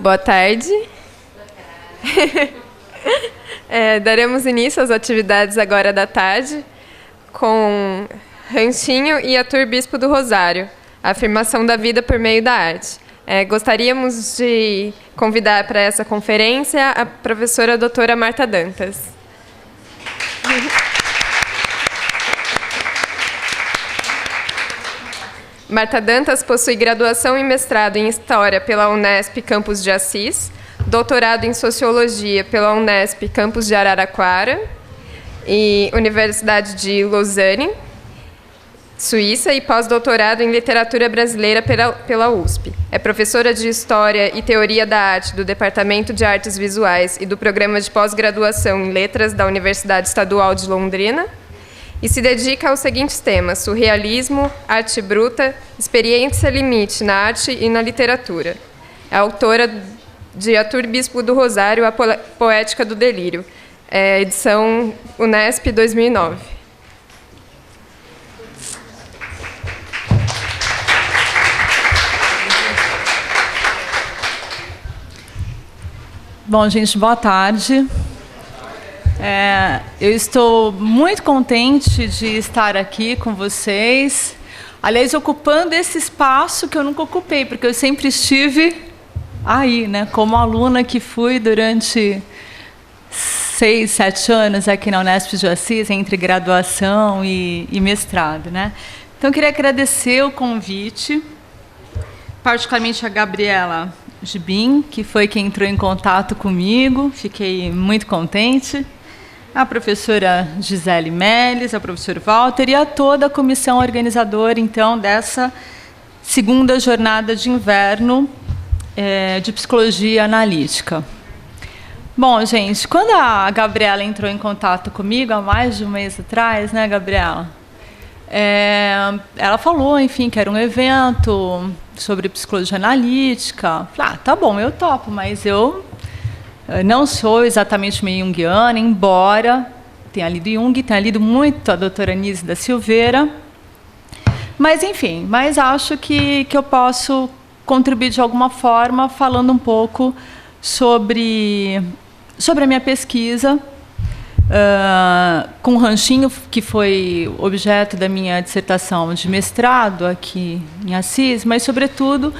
Boa tarde. Daremos início às atividades agora da tarde com Ranchinho e Arthur Bispo do Rosário, a afirmação da vida por meio da arte. Gostaríamos de convidar para essa conferência a professora doutora Marta Dantas. Marta Dantas possui graduação e mestrado em História pela Unesp Campus de Assis, doutorado em Sociologia pela Unesp Campus de Araraquara e Universidade de Lausanne, Suíça, e pós-doutorado em Literatura Brasileira pela USP. É professora de História e Teoria da Arte do Departamento de Artes Visuais e do Programa de Pós-Graduação em Letras da Universidade Estadual de Londrina, e se dedica aos seguintes temas: surrealismo, arte bruta, experiência limite na arte e na literatura. É autora de Arthur Bispo do Rosário, A Poética do Delírio, edição Unesp 2009. Bom, gente, boa tarde. Eu estou muito contente de estar aqui com vocês. Aliás, ocupando esse espaço que eu nunca ocupei, porque eu sempre estive aí, né, como aluna que fui durante 6, 7 anos aqui na Unesp de Assis, entre graduação e mestrado, né? Então, eu queria agradecer o convite, particularmente a Gabriela Gibin, que foi quem entrou em contato comigo, fiquei muito contente, a professora Gisele Melles, a professor Walter e a toda a comissão organizadora, então, dessa segunda jornada de inverno de Psicologia Analítica. Bom, gente, quando a Gabriela entrou em contato comigo, há mais de um mês atrás, né, Gabriela? Ela falou, enfim, que era um evento sobre psicologia analítica. Falei, tá bom, eu topo, mas eu não sou exatamente meio junguiana, embora tenha lido Jung, tenha lido muito a doutora Anísia da Silveira. Mas, enfim, acho que eu posso contribuir de alguma forma falando um pouco sobre a minha pesquisa, com o Ranchinho, que foi objeto da minha dissertação de mestrado aqui em Assis, mas, sobretudo,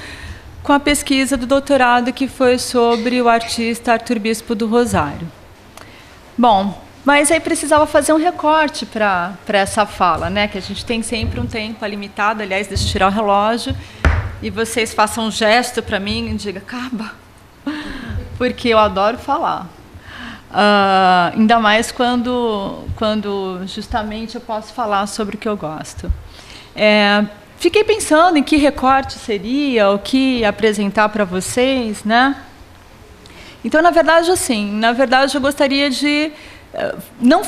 com a pesquisa do doutorado, que foi sobre o artista Arthur Bispo do Rosário. Bom, mas aí precisava fazer um recorte para essa fala, né? Que a gente tem sempre um tempo limitado. Aliás, deixa eu tirar o relógio e vocês façam um gesto para mim e digam, acaba, porque eu adoro falar. Ainda mais quando justamente eu posso falar sobre o que eu gosto. Fiquei pensando em que recorte seria, o que apresentar para vocês, né? Então, na verdade, eu gostaria de não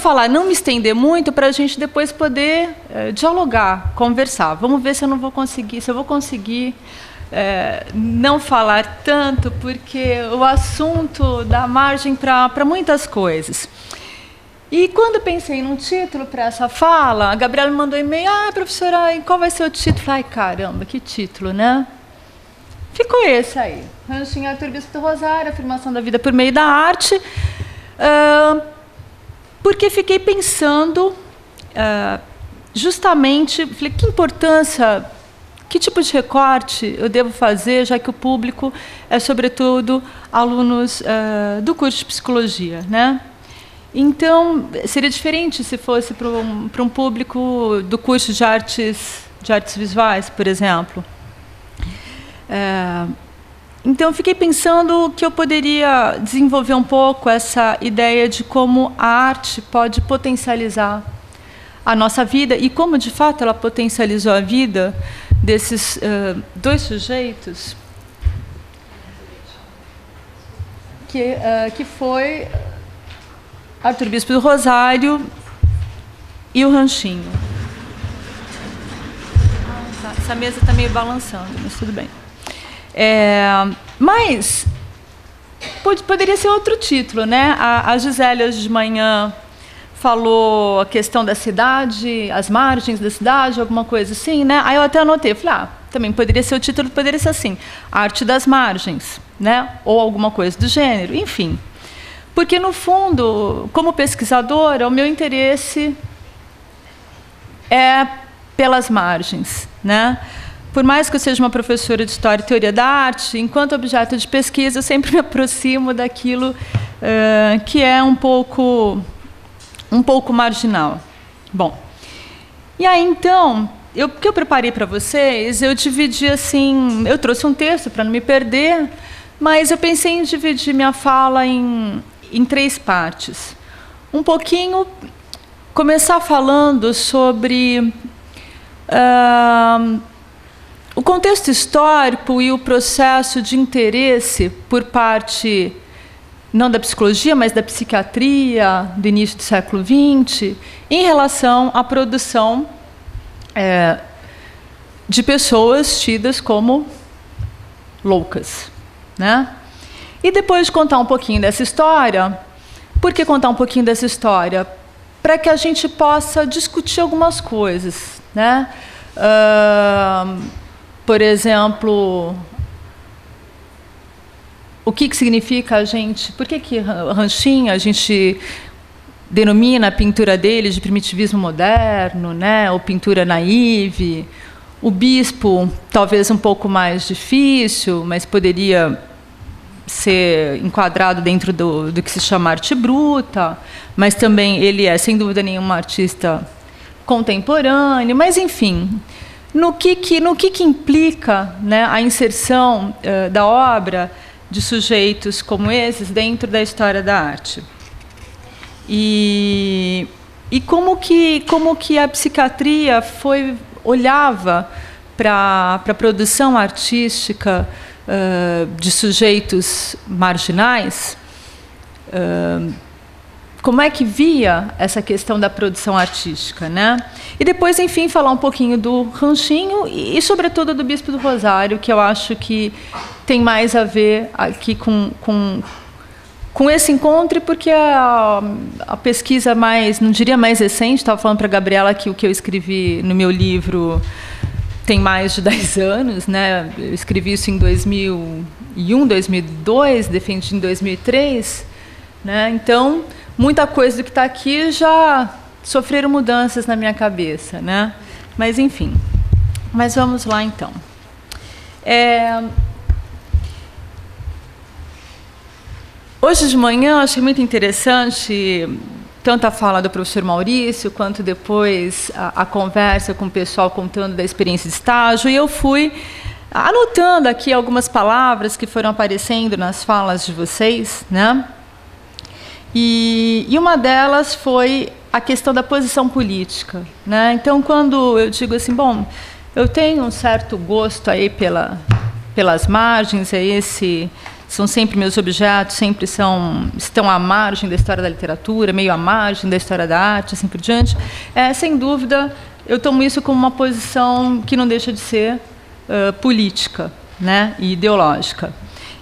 me estender muito, para a gente depois poder dialogar, conversar. Vamos ver se eu vou conseguir não falar tanto, porque o assunto dá margem para muitas coisas. E quando pensei num título para essa fala, a Gabriela me mandou um e-mail, professora, qual vai ser o título? Ai, caramba, que título, né? Ficou esse aí, Ranchinho, Arthur Bispo do Rosário, afirmação da vida por meio da arte, porque fiquei pensando, justamente, falei, que importância, que tipo de recorte eu devo fazer, já que o público é, sobretudo, alunos do curso de Psicologia, né? Então, seria diferente se fosse para um público do curso de artes visuais, por exemplo. Então, fiquei pensando que eu poderia desenvolver um pouco essa ideia de como a arte pode potencializar a nossa vida e como, de fato, ela potencializou a vida desses dois sujeitos, que foi Arthur Bispo do Rosário e o Ranchinho. Essa mesa está meio balançando, mas tudo bem. Mas poderia ser outro título, né? A Gisele, hoje de manhã, falou a questão da cidade, as margens da cidade, alguma coisa assim, né? Aí eu até anotei, falei, também poderia ser o título, poderia ser assim, Arte das Margens. né? Ou alguma coisa do gênero, enfim. Porque, no fundo, como pesquisadora, o meu interesse é pelas margens, né? Por mais que eu seja uma professora de História e Teoria da Arte, enquanto objeto de pesquisa, eu sempre me aproximo daquilo que é um pouco marginal. Bom, e aí, então, o que eu preparei para vocês, eu dividi assim, eu trouxe um texto para não me perder, mas eu pensei em dividir minha fala em 3 partes. Um pouquinho, começar falando sobre o contexto histórico e o processo de interesse por parte, não da psicologia, mas da psiquiatria do início do século XX, em relação à produção de pessoas tidas como loucas, né? E depois de contar um pouquinho dessa história, por que contar um pouquinho dessa história? Para que a gente possa discutir algumas coisas, né? Por exemplo, o que significa a gente... Por que Ranchinho a gente denomina a pintura dele de primitivismo moderno, né? Ou pintura naïve? O bispo, talvez um pouco mais difícil, mas poderia ser enquadrado dentro do que se chama arte bruta, mas também ele é, sem dúvida nenhuma, artista contemporâneo. Mas, enfim, no que implica, né, a inserção da obra de sujeitos como esses dentro da história da arte? E como que a psiquiatria olhava para a produção artística de sujeitos marginais, como é que via essa questão da produção artística, né? E depois, enfim, falar um pouquinho do Ranchinho e sobretudo, do Bispo do Rosário, que eu acho que tem mais a ver aqui com esse encontro, porque a pesquisa mais, não diria mais recente, estava falando para a Gabriela que o que eu escrevi no meu livro tem mais de 10 anos, né? Eu escrevi isso em 2001, 2002, defendi em 2003, né? Então, muita coisa do que está aqui já sofreram mudanças na minha cabeça, né? Mas, enfim. Mas vamos lá, então. Hoje de manhã, achei muito interessante tanto a fala do professor Maurício, quanto depois a conversa com o pessoal contando da experiência de estágio. E eu fui anotando aqui algumas palavras que foram aparecendo nas falas de vocês, né? E uma delas foi a questão da posição política, né? Então, quando eu digo assim, bom, eu tenho um certo gosto aí pelas margens, são sempre meus objetos, sempre estão à margem da história da literatura, meio à margem da história da arte, assim por diante. Sem dúvida, eu tomo isso como uma posição que não deixa de ser política, né, e ideológica.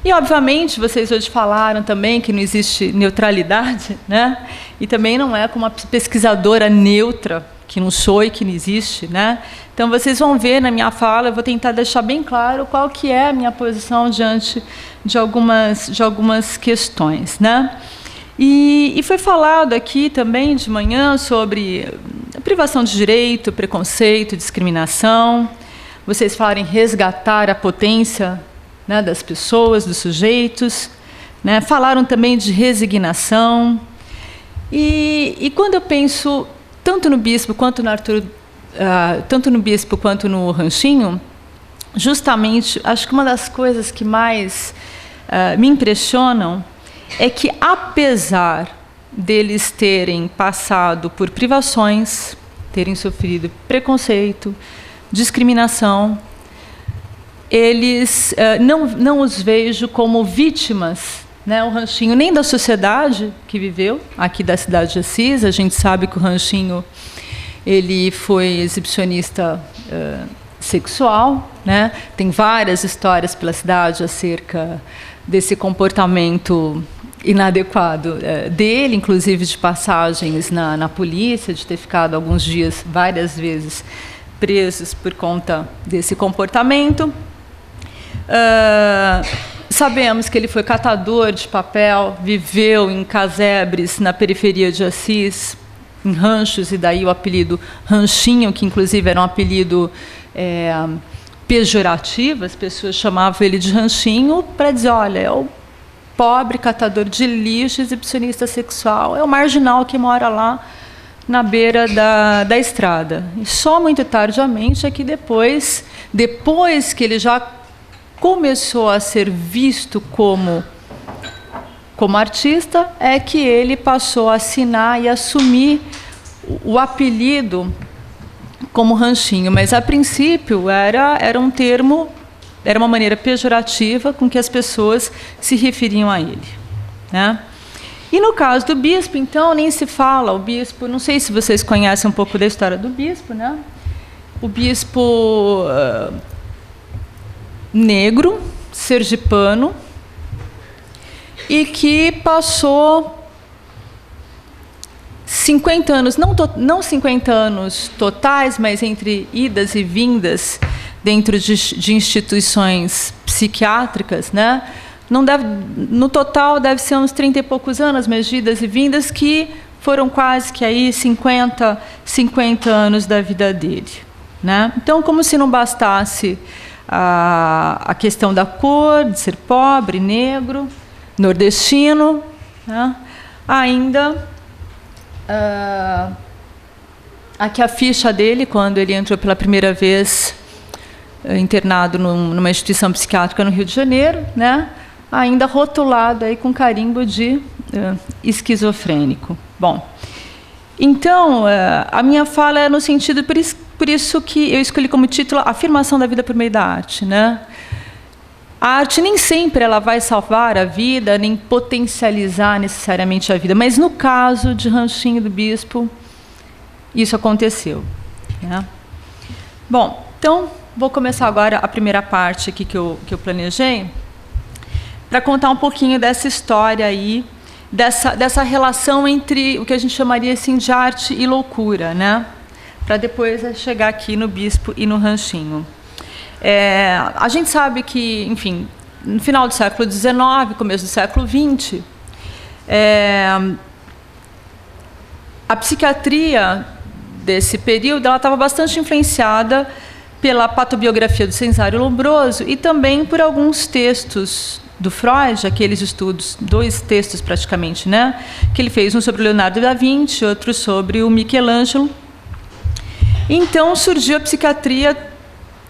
E, obviamente, vocês hoje falaram também que não existe neutralidade, né, e também não é como uma pesquisadora neutra, que não sou e que não existe, né? Então, vocês vão ver na minha fala, eu vou tentar deixar bem claro qual que é a minha posição diante de algumas questões, né? E foi falado aqui também de manhã sobre a privação de direito, preconceito, discriminação. Vocês falaram em resgatar a potência, né, das pessoas, dos sujeitos, né? Falaram também de resignação. E quando eu penso tanto no Bispo quanto no Ranchinho, justamente, acho que uma das coisas que mais me impressionam é que, apesar deles terem passado por privações, terem sofrido preconceito, discriminação, eles não os vejo como vítimas, né, o Ranchinho, nem da sociedade que viveu aqui da cidade de Assis. A gente sabe que o Ranchinho ele foi exibicionista sexual, né? Tem várias histórias pela cidade acerca desse comportamento inadequado dele, inclusive de passagens na polícia, de ter ficado alguns dias, várias vezes, presos por conta desse comportamento. Sabemos que ele foi catador de papel, viveu em casebres na periferia de Assis, em ranchos, e daí o apelido Ranchinho, que inclusive era um apelido pejorativo, as pessoas chamavam ele de Ranchinho para dizer, olha, é o pobre catador de lixo, exibicionista sexual, é o marginal que mora lá na beira da estrada. E só muito tardiamente é que depois que ele já começou a ser visto como artista, é que ele passou a assinar e assumir o apelido como Ranchinho. Mas, a princípio, era um termo, era uma maneira pejorativa com que as pessoas se referiam a ele, né? E no caso do bispo, então, nem se fala. O bispo, não sei se vocês conhecem um pouco da história do bispo, né? O bispo negro, sergipano, e que passou 50 anos, não 50 anos totais, mas entre idas e vindas dentro de instituições psiquiátricas, né? Não deve, no total deve ser uns 30 e poucos anos, mas idas e vindas, que foram quase que aí 50 anos da vida dele, né? Então, como se não bastasse a questão da cor, de ser pobre, negro, nordestino, né? Ainda aqui a ficha dele, quando ele entrou pela primeira vez internado numa instituição psiquiátrica no Rio de Janeiro, né? Ainda rotulado aí com carimbo de esquizofrênico. Bom, então, a minha fala é no sentido, por isso que eu escolhi como título Afirmação da Vida por Meio da Arte, né? A arte nem sempre ela vai salvar a vida, nem potencializar necessariamente a vida, mas no caso de Ranchinho do Bispo, isso aconteceu, né? Bom, então, vou começar agora a primeira parte aqui que eu planejei, para contar um pouquinho dessa história aí, dessa relação entre o que a gente chamaria assim, de arte e loucura, né? Para depois chegar aqui no Bispo e no Ranchinho. A gente sabe que, enfim, no final do século XIX, começo do século XX, a psiquiatria desse período ela estava bastante influenciada pela patobiografia do Cesare Lombroso e também por alguns textos do Freud, aqueles estudos, 2 textos praticamente, né, que ele fez, um sobre o Leonardo da Vinci, outro sobre o Michelangelo. Então surgiu a psiquiatria,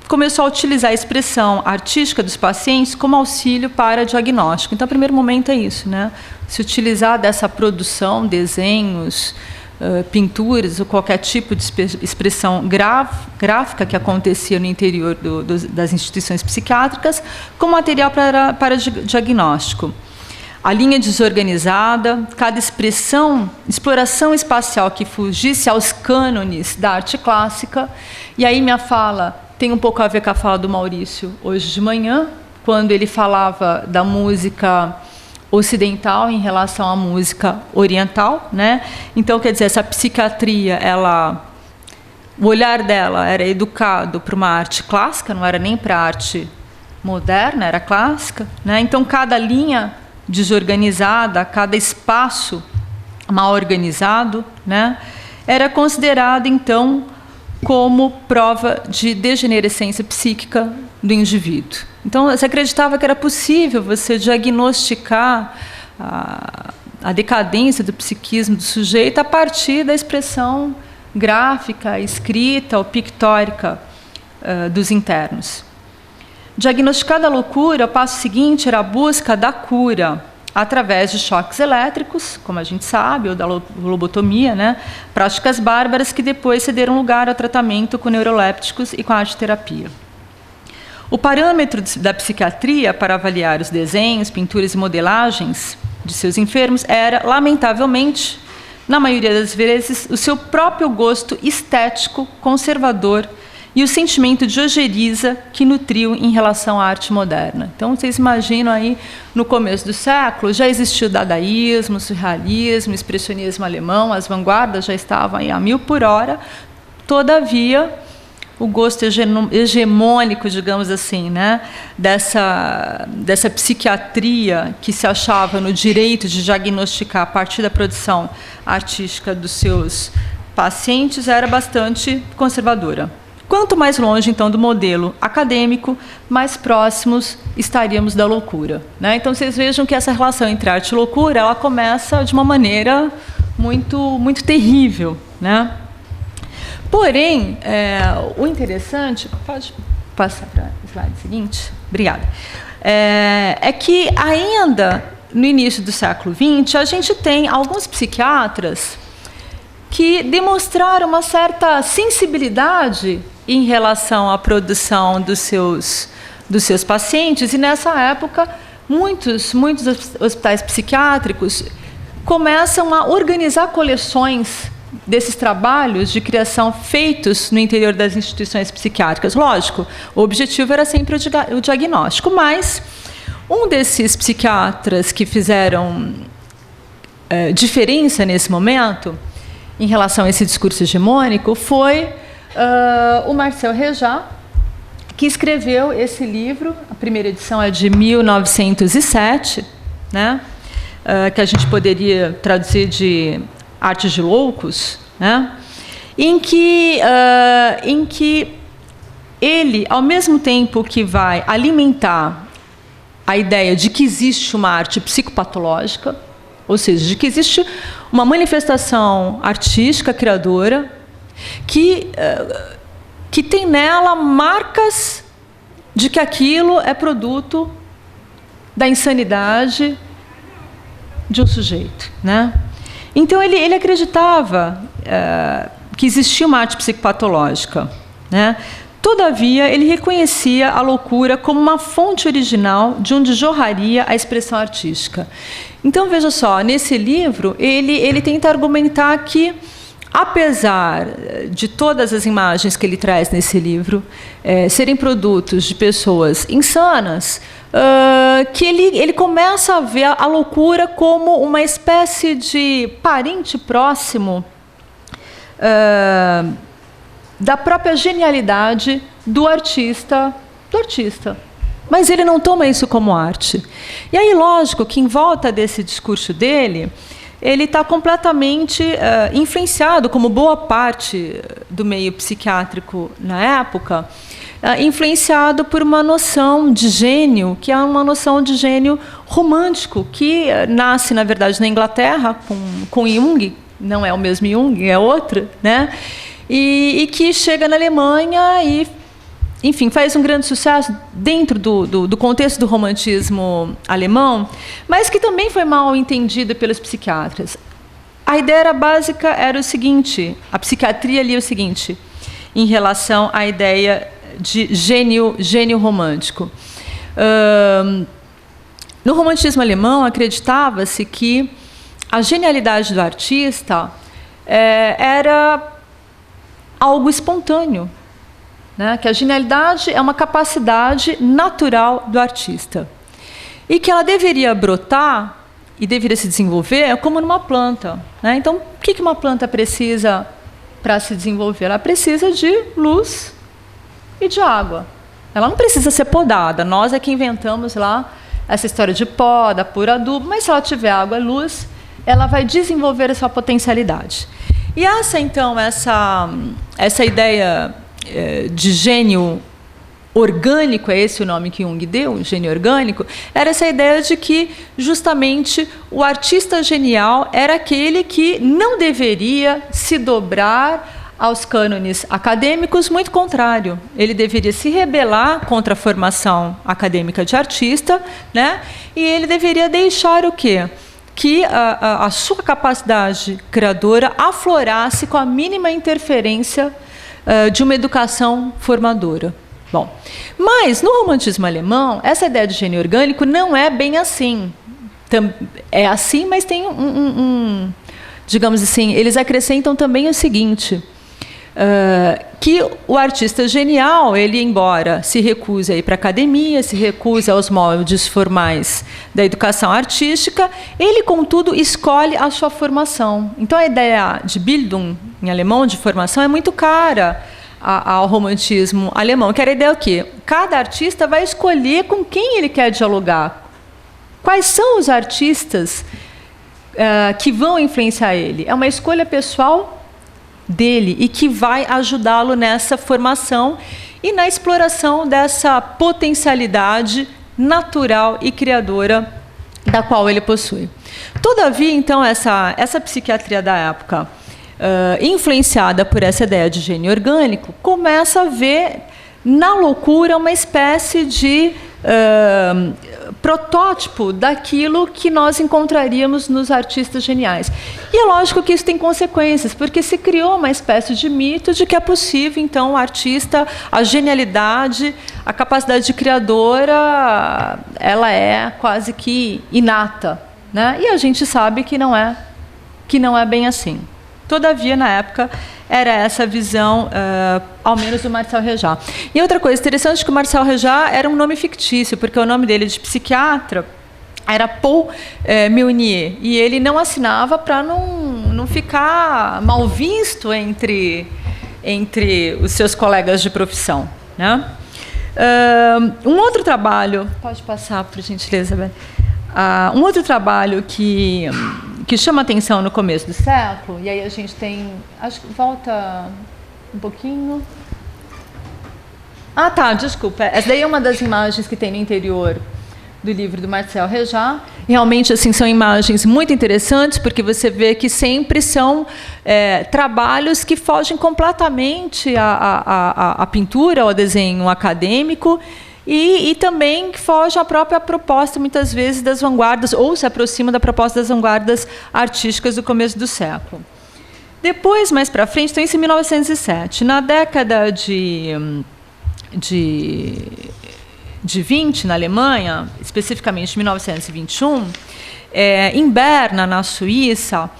começou a utilizar a expressão artística dos pacientes como auxílio para diagnóstico. Então, o primeiro momento é isso, né, se utilizar dessa produção, desenhos, pinturas ou qualquer tipo de expressão gráfica que acontecia no interior das instituições psiquiátricas como material para diagnóstico. A linha desorganizada, cada exploração espacial que fugisse aos cânones da arte clássica. E aí minha fala tem um pouco a ver com a fala do Maurício hoje de manhã, quando ele falava da música ocidental em relação à música oriental, né? Então, quer dizer, essa psiquiatria, o olhar dela era educado para uma arte clássica, não era nem para a arte moderna, era clássica, né? Então, cada linha desorganizada, cada espaço mal organizado, né, era considerado, então, como prova de degenerescência psíquica do indivíduo. Então, você acreditava que era possível você diagnosticar a decadência do psiquismo do sujeito a partir da expressão gráfica, escrita ou pictórica dos internos. Diagnosticada a loucura, o passo seguinte era a busca da cura através de choques elétricos, como a gente sabe, ou da lobotomia, né? Práticas bárbaras que depois cederam lugar ao tratamento com neurolépticos e com a arte-terapia. O parâmetro da psiquiatria para avaliar os desenhos, pinturas e modelagens de seus enfermos era, lamentavelmente, na maioria das vezes, o seu próprio gosto estético, conservador e o sentimento de ojeriza que nutriu em relação à arte moderna. Então, vocês imaginam aí, no começo do século, já existiu o dadaísmo, o surrealismo, o expressionismo alemão, as vanguardas já estavam aí a 1000 por hora. Todavia, o gosto hegemônico, digamos assim, né, dessa psiquiatria que se achava no direito de diagnosticar a partir da produção artística dos seus pacientes era bastante conservadora. Quanto mais longe, então, do modelo acadêmico, mais próximos estaríamos da loucura, né? Então, vocês vejam que essa relação entre arte e loucura, ela começa de uma maneira muito terrível, né? Porém, o interessante... Pode passar para o slide seguinte? Obrigada. É que ainda no início do século XX, a gente tem alguns psiquiatras que demonstraram uma certa sensibilidade em relação à produção dos seus pacientes, e nessa época muitos hospitais psiquiátricos começam a organizar coleções desses trabalhos de criação feitos no interior das instituições psiquiátricas. Lógico, o objetivo era sempre o diagnóstico, mas um desses psiquiatras que fizeram diferença nesse momento em relação a esse discurso hegemônico foi o Marcel Rejat, que escreveu esse livro. A primeira edição é de 1907, né? Que a gente poderia traduzir de Artes de Loucos, né? em que ele, ao mesmo tempo que vai alimentar a ideia de que existe uma arte psicopatológica, ou seja, de que existe uma manifestação artística criadora que tem nela marcas de que aquilo é produto da insanidade de um sujeito, né? Então ele acreditava que existia uma arte psicopatológica, né? Todavia, ele reconhecia a loucura como uma fonte original de onde jorraria a expressão artística. Então, veja só, nesse livro, ele tenta argumentar que, apesar de todas as imagens que ele traz nesse livro serem produtos de pessoas insanas, que ele começa a ver a loucura como uma espécie de parente próximo da própria genialidade do artista. Mas ele não toma isso como arte. E aí, lógico, que em volta desse discurso dele, ele está completamente influenciado, como boa parte do meio psiquiátrico na época, influenciado por uma noção de gênio, que é uma noção de gênio romântico, que nasce, na verdade, na Inglaterra, com Jung, não é o mesmo Jung, é outro, né? E que chega na Alemanha e, enfim, faz um grande sucesso dentro do contexto do romantismo alemão, mas que também foi mal entendido pelos psiquiatras. A ideia básica era o seguinte, a psiquiatria ali é o seguinte, em relação à ideia de gênio romântico. No romantismo alemão, acreditava-se que a genialidade do artista era algo espontâneo, né? Que a genialidade é uma capacidade natural do artista e que ela deveria brotar e deveria se desenvolver como numa planta, né? Então, o que uma planta precisa para se desenvolver? Ela precisa de luz e de água. Ela não precisa ser podada. Nós é que inventamos lá essa história de poda, por adubo, mas se ela tiver água e luz, ela vai desenvolver a sua potencialidade. E essa ideia de gênio orgânico, é esse o nome que Jung deu, gênio orgânico, era essa ideia de que, justamente, o artista genial era aquele que não deveria se dobrar aos cânones acadêmicos, muito contrário. Ele deveria se rebelar contra a formação acadêmica de artista, né? E ele deveria deixar o quê? Que a sua capacidade criadora aflorasse com a mínima interferência de uma educação formadora. Bom, mas no romantismo alemão, essa ideia de gênio orgânico não é bem assim. É assim, mas tem digamos assim, eles acrescentam também o seguinte, que o artista genial, ele, embora se recuse a ir para a academia, se recuse aos moldes formais da educação artística, ele, contudo, escolhe a sua formação. Então, a ideia de Bildung, em alemão, de formação, é muito cara ao romantismo alemão, que era a ideia o quê? Cada artista vai escolher com quem ele quer dialogar. Quais são os artistas que vão influenciar ele? É uma escolha pessoal dele e que vai ajudá-lo nessa formação e na exploração dessa potencialidade natural e criadora da qual ele possui. Todavia, então, essa psiquiatria da época, influenciada por essa ideia de gênio orgânico, começa a ver na loucura uma espécie de protótipo daquilo que nós encontraríamos nos artistas geniais. E é lógico que isso tem consequências, porque se criou uma espécie de mito de que é possível, então, o artista, a genialidade, a capacidade criadora, ela é quase que inata, né? E a gente sabe que não é bem assim. Todavia, na época, era essa visão, ao menos do Marcel Rejat. E outra coisa interessante é que o Marcel Rejat era um nome fictício, porque o nome dele de psiquiatra era Paul Meunier, e ele não assinava para não ficar mal visto entre os seus colegas de profissão, né? Um outro trabalho... Pode passar, por gentileza, Beth. Um outro trabalho que chama atenção no começo do século, e aí a gente tem... Acho que volta um pouquinho. Ah, tá, desculpa. Essa daí é uma das imagens que tem no interior do livro do Marcel Rejat. Realmente, assim, são imagens muito interessantes, porque você vê que sempre são trabalhos que fogem completamente à pintura, ao desenho acadêmico, e também foge à própria proposta, muitas vezes, das vanguardas, ou se aproxima da proposta das vanguardas artísticas do começo do século. Depois, mais para frente, então, isso em 1907. Na década de 20, na Alemanha, especificamente em 1921, em Berna, na Suíça,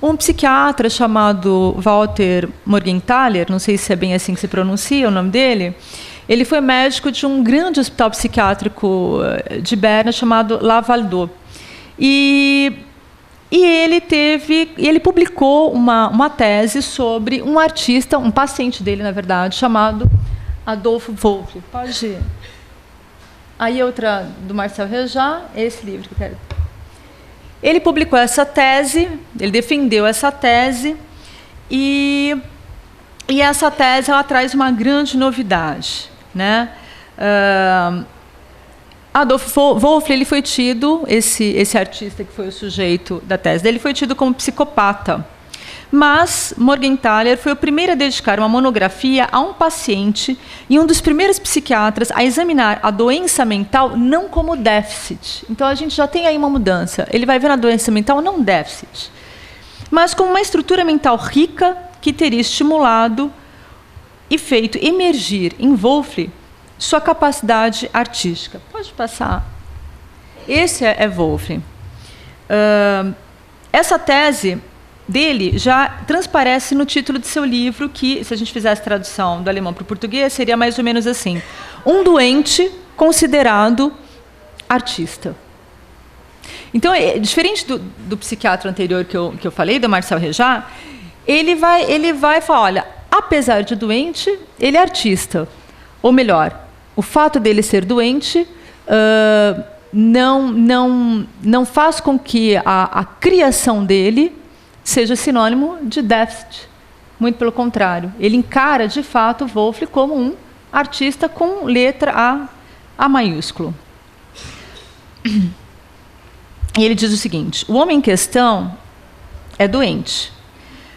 um psiquiatra chamado Walter Morgenthaler, não sei se é bem assim que se pronuncia o nome dele, ele foi médico de um grande hospital psiquiátrico de Berna chamado La Valdo. E ele publicou uma tese sobre um artista, um paciente dele, na verdade, chamado Adolfo Wolff. Pode ir. Aí outra do Marcel Rejat, esse livro que eu quero. Ele publicou essa tese, ele defendeu essa tese, e essa tese ela traz uma grande novidade, né? Adolfo Wolff, ele foi tido, esse artista que foi o sujeito da tese dele, foi tido como psicopata. Mas Morgenthaler foi o primeiro a dedicar uma monografia a um paciente e um dos primeiros psiquiatras a examinar a doença mental não como déficit. Então, a gente já tem aí uma mudança. Ele vai ver na doença mental não déficit, mas como uma estrutura mental rica que teria estimulado e feito emergir em Wolff sua capacidade artística. Pode passar. Esse é Wolff. Essa tese dele já transparece no título de seu livro, que, se a gente fizesse tradução do alemão para o português, seria mais ou menos assim: um doente considerado artista. Então, diferente do psiquiatra anterior que eu falei, do Marcel Rejat, ele vai falar, olha, apesar de doente, ele é artista. Ou melhor, o fato dele ser doente não faz com que a criação dele seja sinônimo de déficit. Muito pelo contrário. Ele encara, de fato, Wolff como um artista com letra A maiúsculo. E ele diz o seguinte: o homem em questão é doente,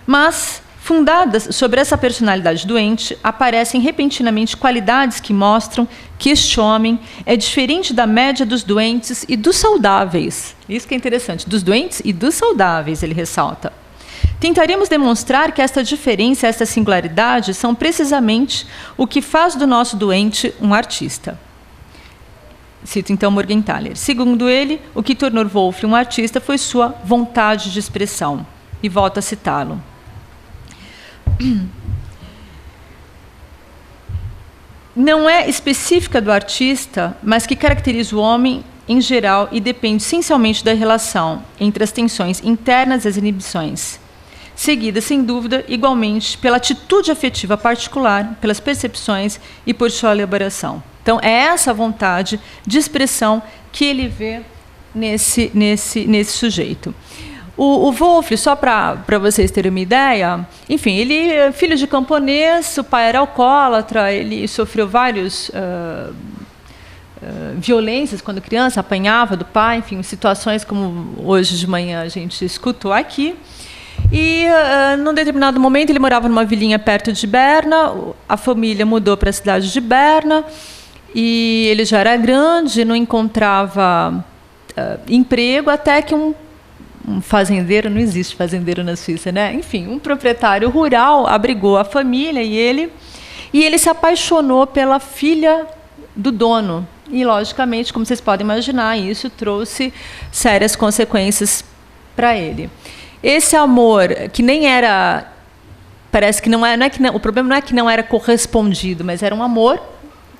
mas, fundadas sobre essa personalidade doente, aparecem repentinamente qualidades que mostram que este homem é diferente da média dos doentes e dos saudáveis. Isso que é interessante, dos doentes e dos saudáveis, ele ressalta. Tentaremos demonstrar que esta diferença, esta singularidade, são precisamente o que faz do nosso doente um artista. Cito então Morgenthaler. Segundo ele, o que tornou Wolff um artista foi sua vontade de expressão. E volto a citá-lo. Não é específica do artista, mas que caracteriza o homem em geral e depende essencialmente da relação entre as tensões internas e as inibições. seguida, sem dúvida, igualmente pela atitude afetiva particular, pelas percepções e por sua elaboração. Então, é essa vontade de expressão que ele vê nesse sujeito. O Wolff, só para vocês terem uma ideia, enfim, ele é filho de camponês, o pai era alcoólatra, ele sofreu vários violências quando criança, apanhava do pai, enfim, situações como hoje de manhã a gente escutou aqui. E, num determinado momento, ele morava numa vilinha perto de Berna, a família mudou para a cidade de Berna, e ele já era grande, não encontrava emprego, até que um fazendeiro, não existe fazendeiro na Suíça, né? Enfim, um proprietário rural abrigou a família e ele se apaixonou pela filha do dono. E, logicamente, como vocês podem imaginar, isso trouxe sérias consequências para ele. Esse amor, que nem era... Parece que não é que não, o problema não é que não era correspondido, mas era um amor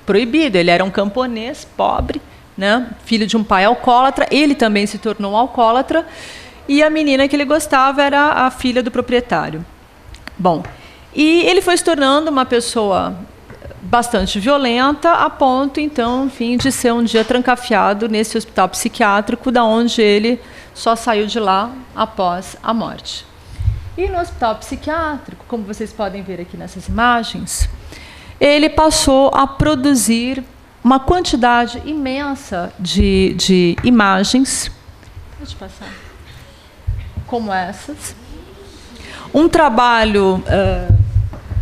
proibido. Ele era um camponês pobre, né? Filho de um pai alcoólatra. Ele também se tornou alcoólatra. E a menina que ele gostava era a filha do proprietário. Bom, e ele foi se tornando uma pessoa bastante violenta, a ponto, então, enfim, de ser um dia trancafiado nesse hospital psiquiátrico, da onde ele só saiu de lá após a morte. E no hospital psiquiátrico, como vocês podem ver aqui nessas imagens, ele passou a produzir uma quantidade imensa de imagens. Deixa eu passar. Como essas. Um trabalho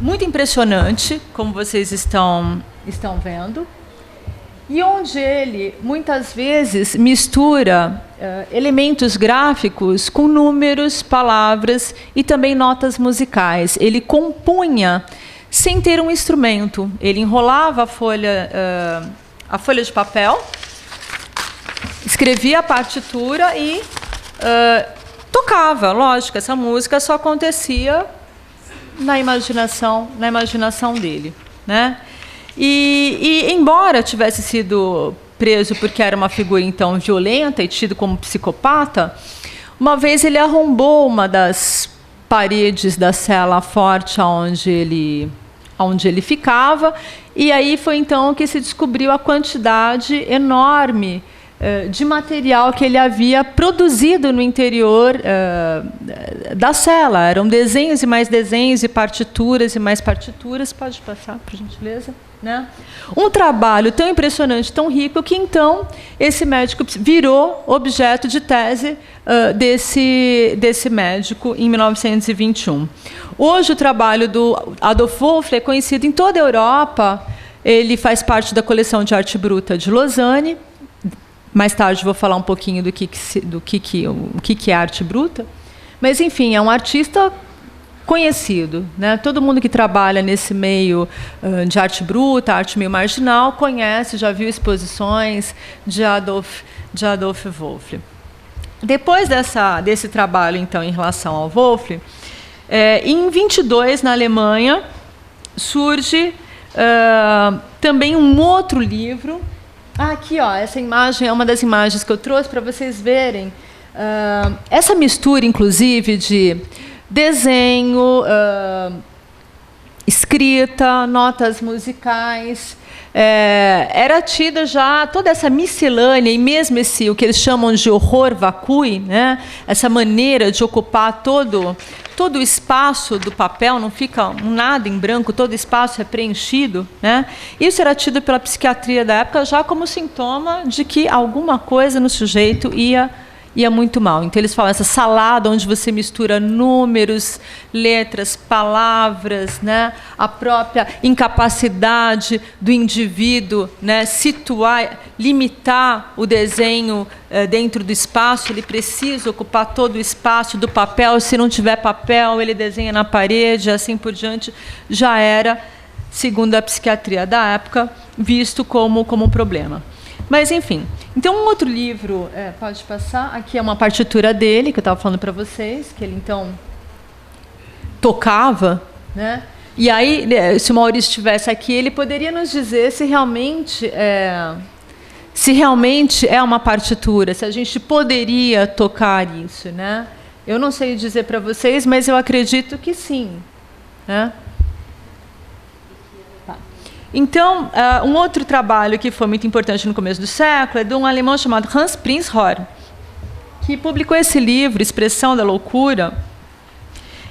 muito impressionante, como vocês estão vendo, e onde ele, muitas vezes, mistura elementos gráficos com números, palavras e também notas musicais. Ele compunha sem ter um instrumento. Ele enrolava a folha de papel, escrevia a partitura e tocava. Lógico, essa música só acontecia na imaginação dele, né? E embora tivesse sido preso porque era uma figura então violenta e tido como psicopata, uma vez ele arrombou uma das paredes da cela forte onde ele ficava, e aí foi então que se descobriu a quantidade enorme de material que ele havia produzido no interior da cela. Eram desenhos e mais desenhos, e partituras e mais partituras. Pode passar, por gentileza? Né? Um trabalho tão impressionante, tão rico, que então esse médico virou objeto de tese desse médico em 1921. Hoje o trabalho do Adolf Wolff é conhecido em toda a Europa. Ele faz parte da coleção de arte bruta de Lausanne. Mais tarde vou falar um pouquinho do que é arte bruta. Mas, enfim, é um artista conhecido, né? Todo mundo que trabalha nesse meio de arte bruta, arte meio marginal, conhece, já viu exposições de Adolf Wolff. Depois desse trabalho, então, em relação ao Wolff, em 22, na Alemanha, surge também um outro livro. Aqui, ó, essa imagem é uma das imagens que eu trouxe para vocês verem. Essa mistura, inclusive, de desenho, escrita, notas musicais, era tida já toda essa miscelânea, e mesmo o que eles chamam de horror vacui, né? Essa maneira de ocupar todo o espaço do papel, não fica nada em branco, todo o espaço é preenchido, né? Isso era tido pela psiquiatria da época já como sintoma de que alguma coisa no sujeito ia muito mal. Então, eles falam essa salada onde você mistura números, letras, palavras, né? A própria incapacidade do indivíduo, né? Situar, limitar o desenho dentro do espaço. Ele precisa ocupar todo o espaço do papel. Se não tiver papel, ele desenha na parede, assim por diante. Já era, segundo a psiquiatria da época, visto como um problema. Mas, enfim. Então, um outro livro, pode passar, aqui é uma partitura dele, que eu estava falando para vocês, que ele, então, tocava, né? E aí, se o Maurício estivesse aqui, ele poderia nos dizer se realmente é uma partitura, se a gente poderia tocar isso, né? Eu não sei dizer para vocês, mas eu acredito que sim, né? Então, um outro trabalho que foi muito importante no começo do século é de um alemão chamado Hans Prinzhorn, que publicou esse livro, Expressão da Loucura,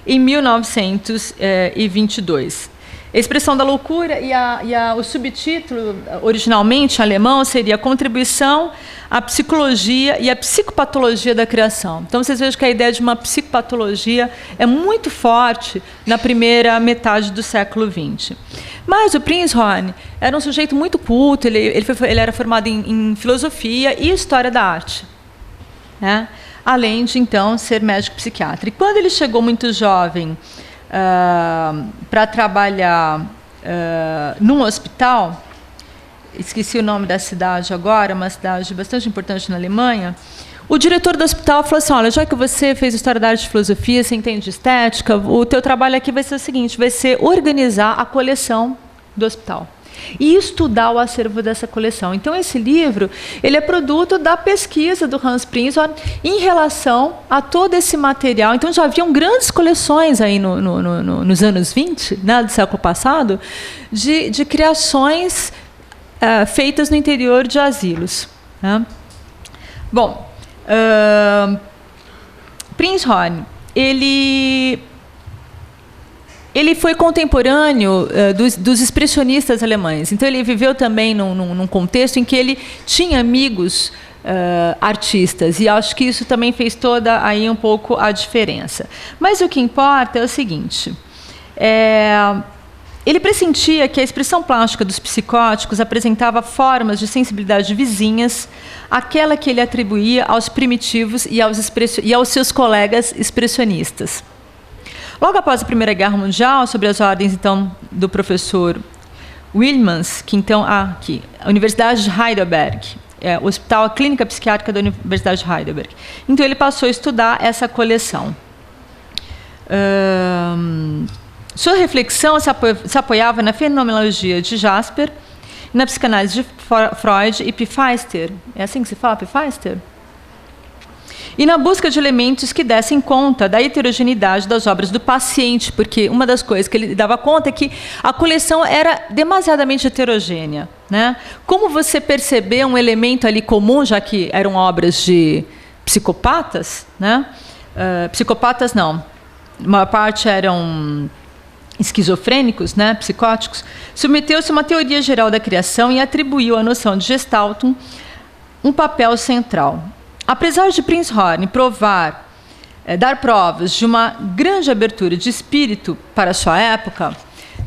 em 1922. A Expressão da Loucura e o subtítulo, originalmente em alemão, seria Contribuição à Psicologia e à Psicopatologia da Criação. Então, vocês vejam que a ideia de uma psicopatologia é muito forte na primeira metade do século XX. Mas o Prinzhorn era um sujeito muito culto, ele era formado em filosofia e história da arte, né? Além de, então, ser médico psiquiatra. E quando ele chegou muito jovem para trabalhar num hospital, esqueci o nome da cidade agora, uma cidade bastante importante na Alemanha, o diretor do hospital falou assim, olha, já que você fez história da arte e filosofia, você entende de estética, o teu trabalho aqui vai ser o seguinte, vai ser organizar a coleção do hospital e estudar o acervo dessa coleção. Então, esse livro ele é produto da pesquisa do Hans Prinzhorn em relação a todo esse material. Então, já haviam grandes coleções aí nos anos 20, né, do século passado, de criações feitas no interior de asilos, né? Bom, Prinzhorn, ele foi contemporâneo dos expressionistas alemães. Então, ele viveu também num contexto em que ele tinha amigos artistas. E acho que isso também fez toda aí um pouco a diferença. Mas o que importa é o seguinte. Ele pressentia que a expressão plástica dos psicóticos apresentava formas de sensibilidade vizinhas àquela que ele atribuía aos primitivos e aos seus colegas expressionistas. Logo após a Primeira Guerra Mundial, sob as ordens, então, do professor Wilmans, que, então, aqui, a Universidade de Heidelberg, o Hospital, a Clínica Psiquiátrica da Universidade de Heidelberg. Então, ele passou a estudar essa coleção. Sua reflexão se apoiava na fenomenologia de Jasper, na psicanálise de Freud e Pfister. É assim que se fala, Pfister? E na busca de elementos que dessem conta da heterogeneidade das obras do paciente, porque uma das coisas que ele dava conta é que a coleção era demasiadamente heterogênea, né? Como você perceber um elemento ali comum, já que eram obras de psicopatas, né? Psicopatas não, a maior parte eram esquizofrênicos, né? Psicóticos, submeteu-se a uma teoria geral da criação e atribuiu à noção de Gestaltung um papel central. Apesar de Prinzhorn dar provas de uma grande abertura de espírito para a sua época,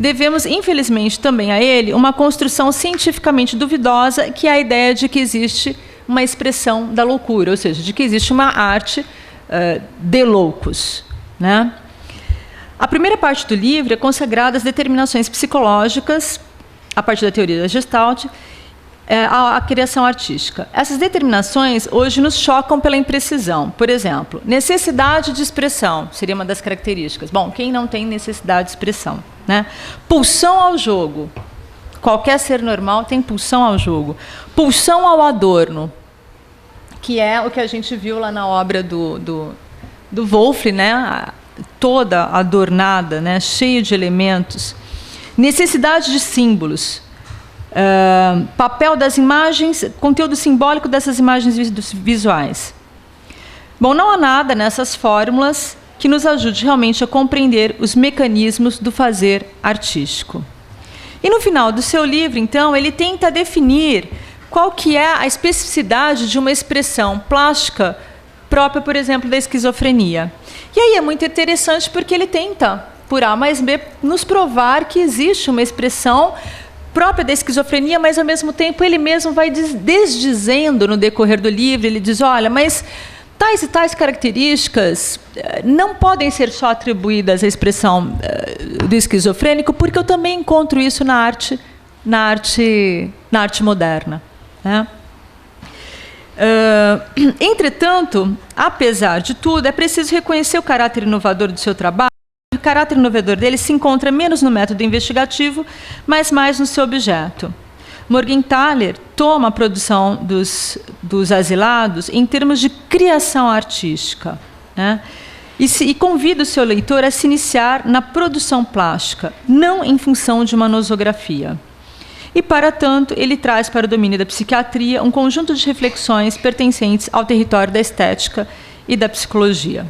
devemos, infelizmente, também a ele uma construção cientificamente duvidosa, que é a ideia de que existe uma expressão da loucura, ou seja, de que existe uma arte de loucos, né? A primeira parte do livro é consagrada às determinações psicológicas, a partir da teoria da Gestalt, a criação artística. Essas determinações hoje nos chocam pela imprecisão. Por exemplo, necessidade de expressão seria uma das características. Bom, quem não tem necessidade de expressão, né? Pulsão ao jogo. Qualquer ser normal tem pulsão ao jogo. Pulsão ao adorno, que é o que a gente viu lá na obra do Wolff, né? Toda adornada, né? Cheia de elementos. Necessidade de símbolos. Papel das imagens, conteúdo simbólico dessas imagens visuais. Bom, não há nada nessas fórmulas que nos ajude realmente a compreender os mecanismos do fazer artístico. E no final do seu livro, então, ele tenta definir qual que é a especificidade de uma expressão plástica própria, por exemplo, da esquizofrenia. E aí é muito interessante porque ele tenta, por A mais B, nos provar que existe uma expressão própria da esquizofrenia, mas, ao mesmo tempo, ele mesmo vai desdizendo no decorrer do livro, ele diz, olha, mas tais e tais características não podem ser só atribuídas à expressão do esquizofrênico, porque eu também encontro isso na arte moderna, né? Entretanto, apesar de tudo, é preciso reconhecer o caráter inovador do seu trabalho. O caráter inovador dele se encontra menos no método investigativo, mas mais no seu objeto. Morgenthaler toma a produção dos asilados em termos de criação artística, né? e convida o seu leitor a se iniciar na produção plástica, não em função de uma nosografia. E, para tanto, ele traz para o domínio da psiquiatria um conjunto de reflexões pertencentes ao território da estética e da psicologia.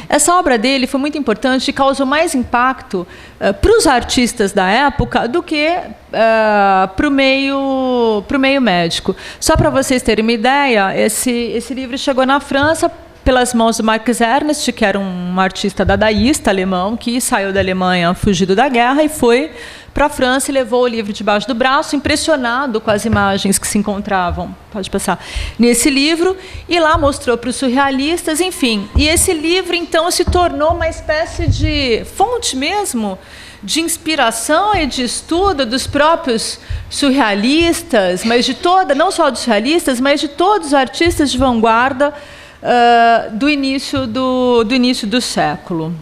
Essa obra dele foi muito importante e causou mais impacto para os artistas da época do que para o meio médico. Só para vocês terem uma ideia, esse livro chegou na França pelas mãos do Marcus Ernst, que era um artista dadaísta alemão, que saiu da Alemanha fugido da guerra e foi para a França e levou o livro debaixo do braço, impressionado com as imagens que se encontravam, pode passar, nesse livro, e lá mostrou para os surrealistas, enfim. E esse livro, então, se tornou uma espécie de fonte mesmo de inspiração e de estudo dos próprios surrealistas, mas de toda, não só dos surrealistas, mas de todos os artistas de vanguarda do início do século.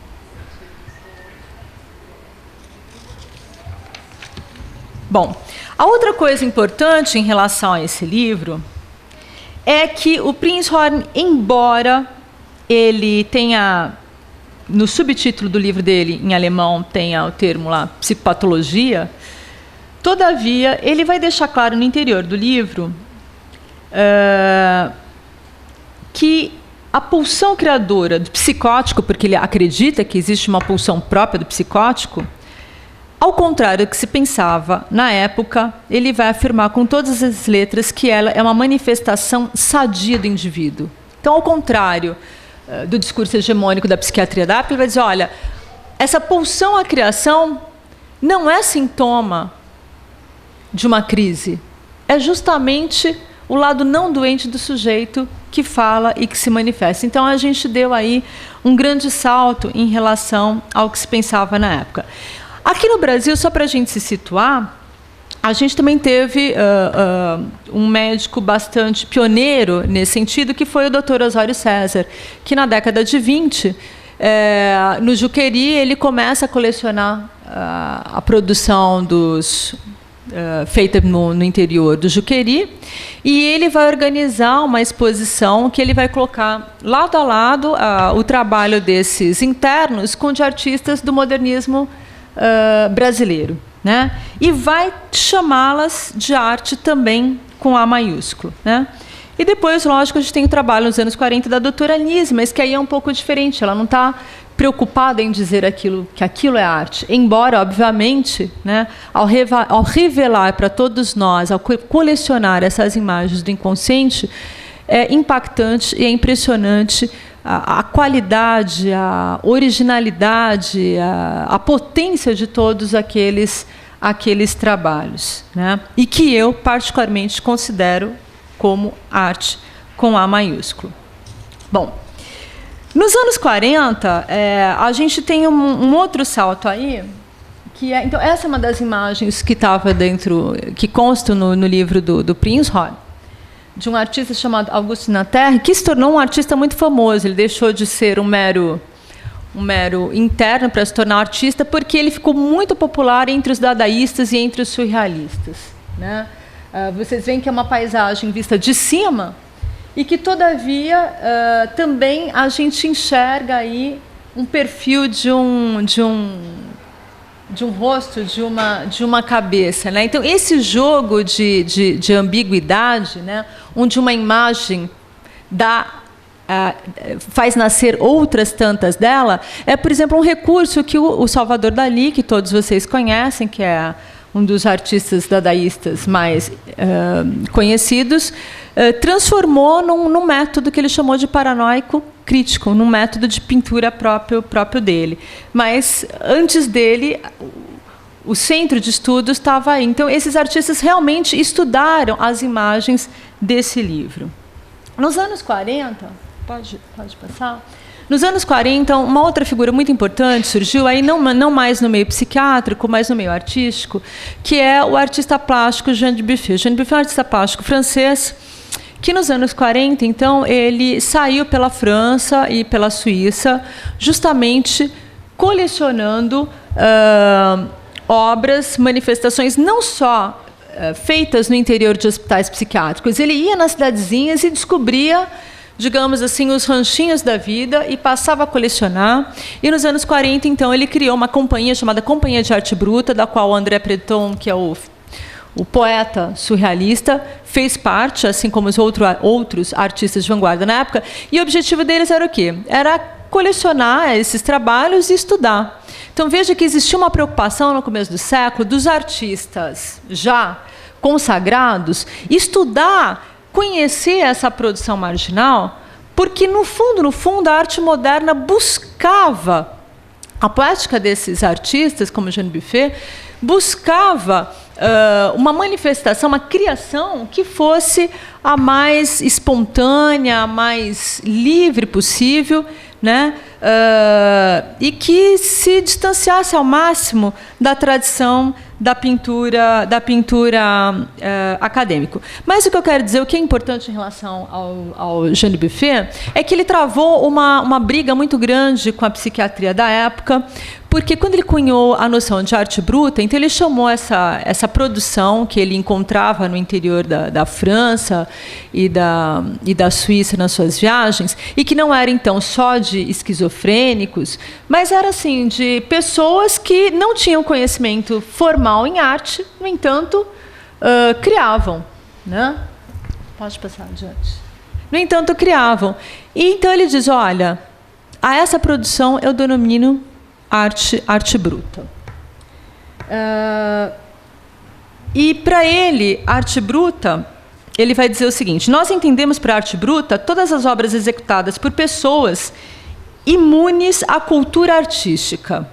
Bom, a outra coisa importante em relação a esse livro é que o Prinzhorn, embora ele tenha, no subtítulo do livro dele, em alemão, tenha o termo lá, psicopatologia, todavia, ele vai deixar claro no interior do livro que a pulsão criadora do psicótico, porque ele acredita que existe uma pulsão própria do psicótico, ao contrário do que se pensava na época, ele vai afirmar com todas as letras que ela é uma manifestação sadia do indivíduo. Então, ao contrário do discurso hegemônico da psiquiatria da época, ele vai dizer, olha, essa pulsão à criação não é sintoma de uma crise, é justamente o lado não doente do sujeito que fala e que se manifesta. Então, a gente deu aí um grande salto em relação ao que se pensava na época. Aqui no Brasil, só para a gente se situar, a gente também teve um médico bastante pioneiro nesse sentido, que foi o Dr. Osório César, que na década de 20, no Juqueri, ele começa a colecionar a produção feita no interior do Juqueri, e ele vai organizar uma exposição que ele vai colocar lado a lado o trabalho desses internos com de artistas do modernismo brasileiro, né? E vai chamá-las de arte também com A maiúsculo, né? E depois, lógico, a gente tem o trabalho nos anos 40 da doutora Anise, mas que aí é um pouco diferente, ela não está preocupada em dizer que aquilo é arte, embora, obviamente, né, ao revelar para todos nós, ao colecionar essas imagens do inconsciente, é impactante e é impressionante a qualidade, a originalidade, a potência de todos aqueles trabalhos, né? E que eu, particularmente, considero como arte com A maiúsculo. Bom, nos anos 40, a gente tem um outro salto aí, que é... Então, essa é uma das imagens que estava dentro, que consta no livro do Prinzhorn, de um artista chamado Auguste Natter, que se tornou um artista muito famoso. Ele deixou de ser um mero interno para se tornar artista, porque ele ficou muito popular entre os dadaístas e entre os surrealistas, né? Vocês veem que é uma paisagem vista de cima e que, todavia, também a gente enxerga aí um perfil de um rosto, de uma cabeça, né? Então, esse jogo de ambiguidade, né, onde uma imagem faz nascer outras tantas dela, é, por exemplo, um recurso que o Salvador Dalí, que todos vocês conhecem, que é um dos artistas dadaístas mais conhecidos, transformou num método que ele chamou de paranoico crítico, num método de pintura próprio dele. Mas, antes dele, o centro de estudos estava aí. Então, esses artistas realmente estudaram as imagens desse livro. Nos anos 40, pode passar? Nos anos 40, uma outra figura muito importante surgiu, aí não mais no meio psiquiátrico, mas no meio artístico, que é o artista plástico Jean Dubuffet. Jean Dubuffet é um artista plástico francês, que nos anos 40, então, ele saiu pela França e pela Suíça, justamente colecionando obras, manifestações, não só feitas no interior de hospitais psiquiátricos. Ele ia nas cidadezinhas e descobria digamos assim, os ranchinhos da vida e passava a colecionar. E nos anos 40, então, ele criou uma companhia chamada Companhia de Arte Bruta, da qual André Breton, que é o poeta surrealista, fez parte, assim como os outros artistas de vanguarda na época. E o objetivo deles era o quê? Era colecionar esses trabalhos e estudar. Então, veja que existia uma preocupação no começo do século dos artistas já consagrados estudar, conhecer essa produção marginal, porque, no fundo, a arte moderna buscava, a poética desses artistas, como Jean Buffet, buscava uma manifestação, uma criação que fosse a mais espontânea, a mais livre possível, né? E que se distanciasse ao máximo da tradição da pintura acadêmica. Mas o que eu quero dizer, o que é importante em relação ao Jean Buffet, é que ele travou uma briga muito grande com a psiquiatria da época, porque quando ele cunhou a noção de arte bruta, então ele chamou essa produção que ele encontrava no interior da França e da Suíça nas suas viagens, e que não era então só de esquizofrênicos, mas era assim de pessoas que não tinham conhecimento formal em arte, no entanto, criavam, né? Pode passar adiante. No entanto, criavam. E então ele diz, olha, a essa produção eu denomino arte bruta. E para ele, arte bruta, ele vai dizer o seguinte: nós entendemos por arte bruta todas as obras executadas por pessoas imunes à cultura artística.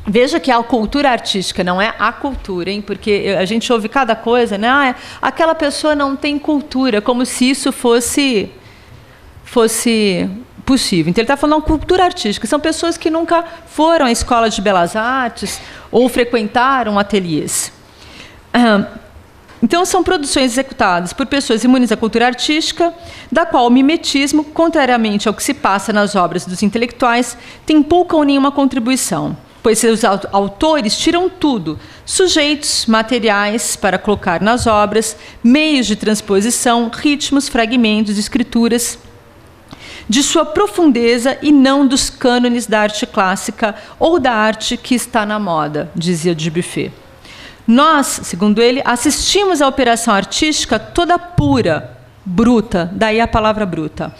Veja que a cultura artística não é a cultura, hein? Porque a gente ouve cada coisa, né? Aquela pessoa não tem cultura, como se isso fosse possível. Então, ele está falando de cultura artística. São pessoas que nunca foram à escola de belas artes ou frequentaram ateliês. Então, são produções executadas por pessoas imunes à cultura artística, da qual o mimetismo, contrariamente ao que se passa nas obras dos intelectuais, tem pouca ou nenhuma contribuição, pois seus autores tiram tudo, sujeitos, materiais para colocar nas obras, meios de transposição, ritmos, fragmentos, escrituras, de sua profundeza e não dos cânones da arte clássica ou da arte que está na moda, dizia Dubuffet. Nós, segundo ele, assistimos à operação artística toda pura, bruta, daí a palavra bruta,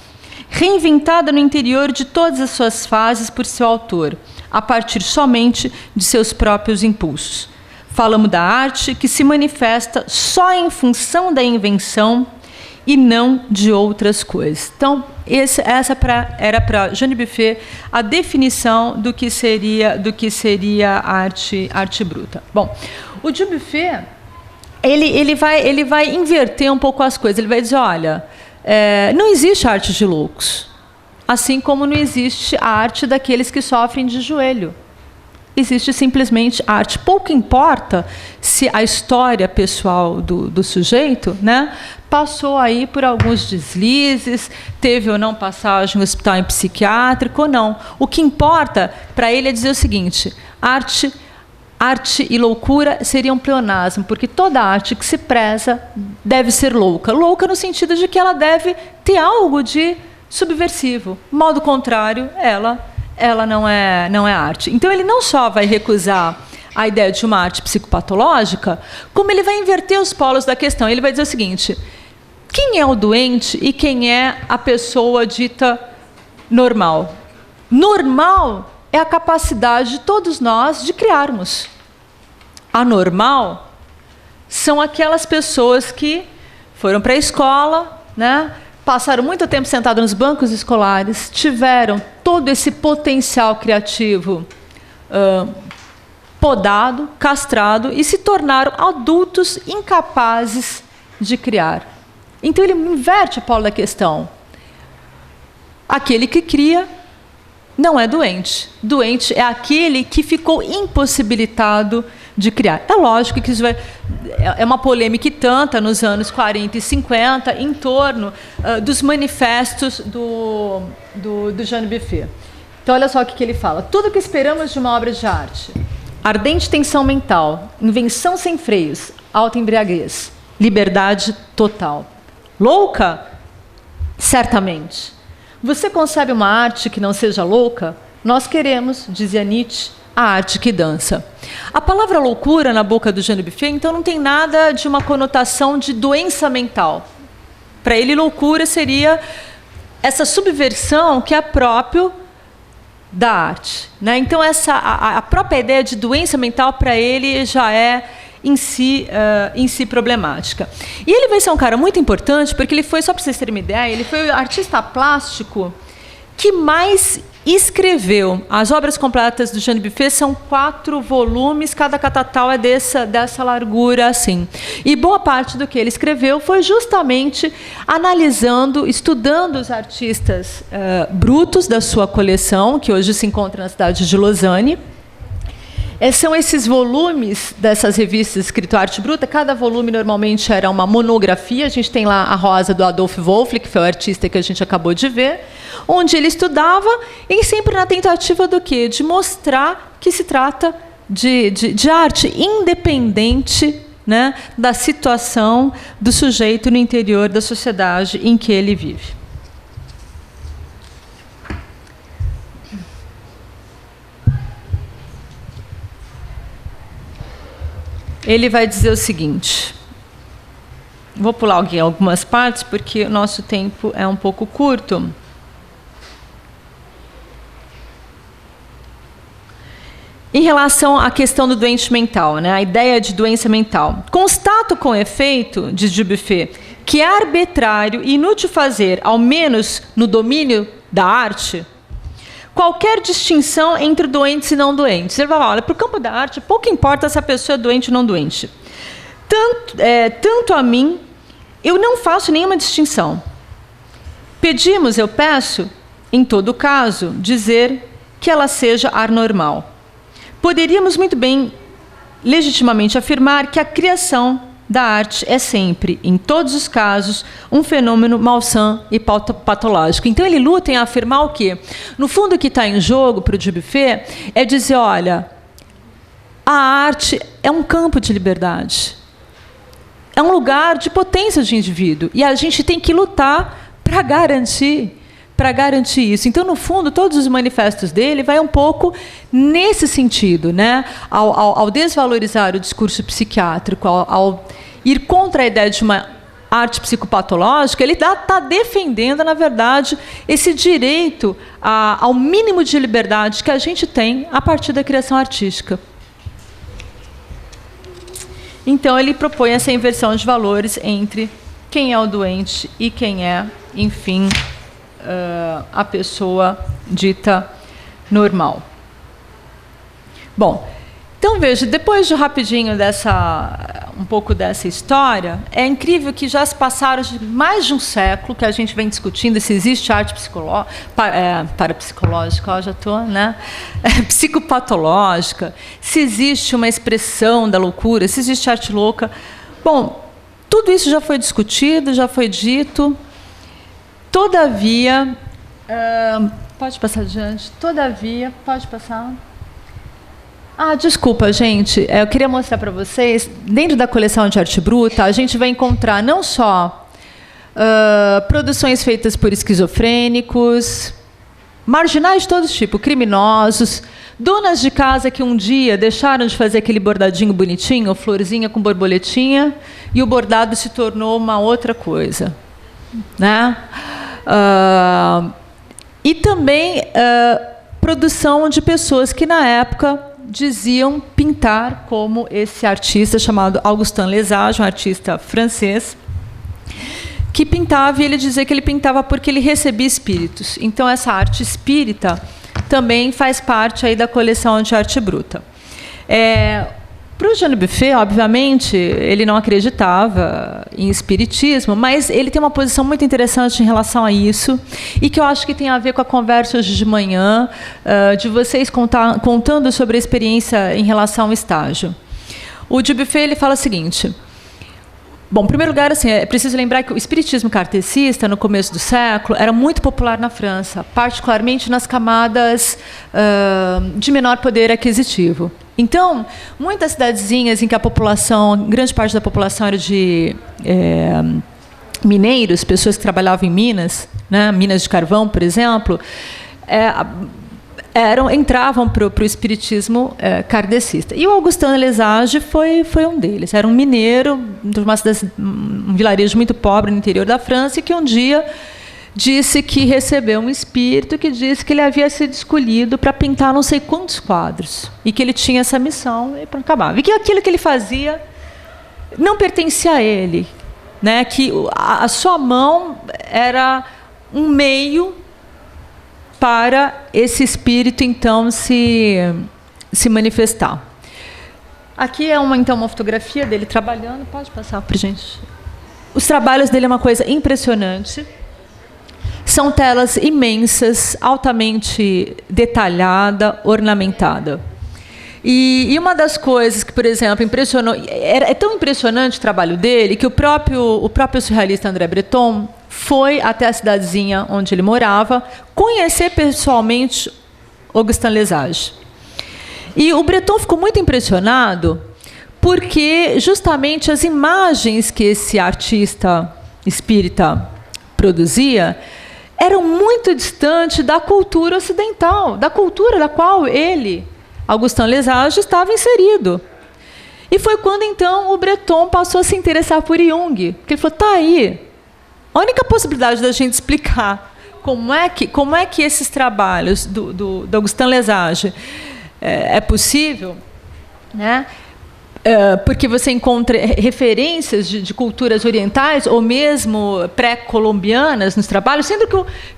reinventada no interior de todas as suas fases por seu autor, a partir somente de seus próprios impulsos. Falamos da arte que se manifesta só em função da invenção e não de outras coisas. Então, essa era para Jean Buffet a definição do que seria arte bruta. Bom, o Dubuffet ele vai inverter um pouco as coisas. Ele vai dizer, olha, não existe arte de loucos, assim como não existe a arte daqueles que sofrem de joelho. Existe simplesmente arte. Pouco importa se a história pessoal do sujeito, né, passou aí por alguns deslizes, teve ou não passagem no hospital psiquiátrico ou não. O que importa para ele é dizer o seguinte: arte e loucura seriam pleonasmo, porque toda arte que se preza deve ser louca. Louca no sentido de que ela deve ter algo de subversivo. Modo contrário, ela não é arte. Então, ele não só vai recusar a ideia de uma arte psicopatológica, como ele vai inverter os polos da questão. Ele vai dizer o seguinte: quem é o doente e quem é a pessoa dita normal? Normal é a capacidade de todos nós de criarmos. Anormal são aquelas pessoas que foram para a escola, né? Passaram muito tempo sentados nos bancos escolares, tiveram todo esse potencial criativo podado, castrado, e se tornaram adultos incapazes de criar. Então, ele inverte o polo da questão. Aquele que cria não é doente. Doente é aquele que ficou impossibilitado de criar. É lógico que isso é uma polêmica e tanta nos anos 40 e 50 em torno dos manifestos do Jean Buffet. Então, olha só o que ele fala. Tudo que esperamos de uma obra de arte: ardente tensão mental, invenção sem freios, alta embriaguez, liberdade total. Louca? Certamente. Você concebe uma arte que não seja louca? Nós queremos, dizia Nietzsche, a arte que dança. A palavra loucura na boca do Jean Dubuffet, então, não tem nada de uma conotação de doença mental. Para ele, loucura seria essa subversão que é próprio da arte, né? Então, a própria ideia de doença mental, para ele, já é em si problemática. E ele vai ser um cara muito importante, porque ele foi, só para vocês terem uma ideia, ele foi o artista plástico que mais escreveu. As obras completas do Jean Dubuffet são 4 volumes, cada catatal é dessa largura assim. E boa parte do que ele escreveu foi justamente analisando, estudando os artistas brutos da sua coleção, que hoje se encontra na cidade de Lausanne. São esses volumes dessas revistas escrito Arte Bruta. Cada volume normalmente era uma monografia. A gente tem lá a Rosa do Adolf Wolff, que foi o artista que a gente acabou de ver, onde ele estudava, e sempre na tentativa do quê? De mostrar que se trata de arte independente, né, da situação do sujeito no interior da sociedade em que ele vive. Ele vai dizer o seguinte, vou pular aqui algumas partes, porque o nosso tempo é um pouco curto. Em relação à questão do doente mental, né, a ideia de doença mental. Constato com efeito, diz Dubuffet, que é arbitrário e inútil fazer, ao menos no domínio da arte, qualquer distinção entre doentes e não doentes. Ele vai falar, olha, para o campo da arte, pouco importa se a pessoa é doente ou não doente. Tanto a mim, eu não faço nenhuma distinção. Eu peço, em todo caso, dizer que ela seja anormal. Poderíamos muito bem, legitimamente, afirmar que a criação da arte é sempre, em todos os casos, um fenômeno malsã e patológico. Então, ele luta em afirmar o quê? No fundo, o que está em jogo para o Dubuffet é dizer, olha, a arte é um campo de liberdade. É um lugar de potência de indivíduo. E a gente tem que lutar para garantir isso. Então, no fundo, todos os manifestos dele vai um pouco nesse sentido, né? Ao desvalorizar o discurso psiquiátrico, ao ir contra a ideia de uma arte psicopatológica, ele está defendendo, na verdade, esse direito ao mínimo de liberdade que a gente tem a partir da criação artística. Então, ele propõe essa inversão de valores entre quem é o doente e quem é, enfim, a pessoa dita normal. Bom, então veja, depois de rapidinho um pouco dessa história, é incrível que já se passaram mais de um século que a gente vem discutindo se existe arte parapsicológica, já estou, né? Psicopatológica, se existe uma expressão da loucura, se existe arte louca. Bom, tudo isso já foi discutido, já foi dito. Todavia, pode passar adiante. Todavia, pode passar. Desculpa, gente. Eu queria mostrar para vocês, dentro da coleção de arte bruta, a gente vai encontrar não só produções feitas por esquizofrênicos, marginais de todo tipo, criminosos, donas de casa que um dia deixaram de fazer aquele bordadinho bonitinho, florzinha com borboletinha, e o bordado se tornou uma outra coisa, né? E também produção de pessoas que, na época, diziam pintar como esse artista chamado Augustin Lesage, um artista francês, que pintava, e ele dizia que ele pintava porque ele recebia espíritos. Então, essa arte espírita também faz parte aí da coleção de arte bruta. Para o Jean Dubuffet, obviamente, ele não acreditava em espiritismo, mas ele tem uma posição muito interessante em relação a isso, e que eu acho que tem a ver com a conversa hoje de manhã, de vocês contando sobre a experiência em relação ao estágio. O Dubuffet, ele fala o seguinte. Bom, em primeiro lugar, assim, é preciso lembrar que o espiritismo kardecista, no começo do século, era muito popular na França, particularmente nas camadas de menor poder aquisitivo. Então, muitas cidadezinhas em que a população, grande parte da população era de mineiros, pessoas que trabalhavam em minas, né? Minas de carvão, por exemplo, entravam para o espiritismo kardecista. E o Augustin Lesage foi um deles. Era um mineiro de um vilarejo muito pobre no interior da França, e que um dia disse que recebeu um espírito que disse que ele havia sido escolhido para pintar não sei quantos quadros, e que ele tinha essa missão e para acabar. E que aquilo que ele fazia não pertencia a ele, né? Que a sua mão era um meio para esse espírito, então, se manifestar. Aqui é uma fotografia dele trabalhando. Pode passar para a gente. Os trabalhos dele é uma coisa impressionante. São telas imensas, altamente detalhada, ornamentada. E uma das coisas que, por exemplo, impressionou... É tão impressionante o trabalho dele que o próprio surrealista André Breton foi até a cidadezinha onde ele morava conhecer pessoalmente Augustin Lesage. E o Breton ficou muito impressionado porque justamente as imagens que esse artista espírita produzia eram muito distantes da cultura ocidental, da cultura da qual ele, Augustin Lesage, estava inserido. E foi quando, então, o Breton passou a se interessar por Jung, porque ele falou, tá aí, a única possibilidade da gente explicar como é que esses trabalhos do Augustin Lesage é possível, né? Porque você encontra referências de culturas orientais ou mesmo pré-colombianas nos trabalhos, sendo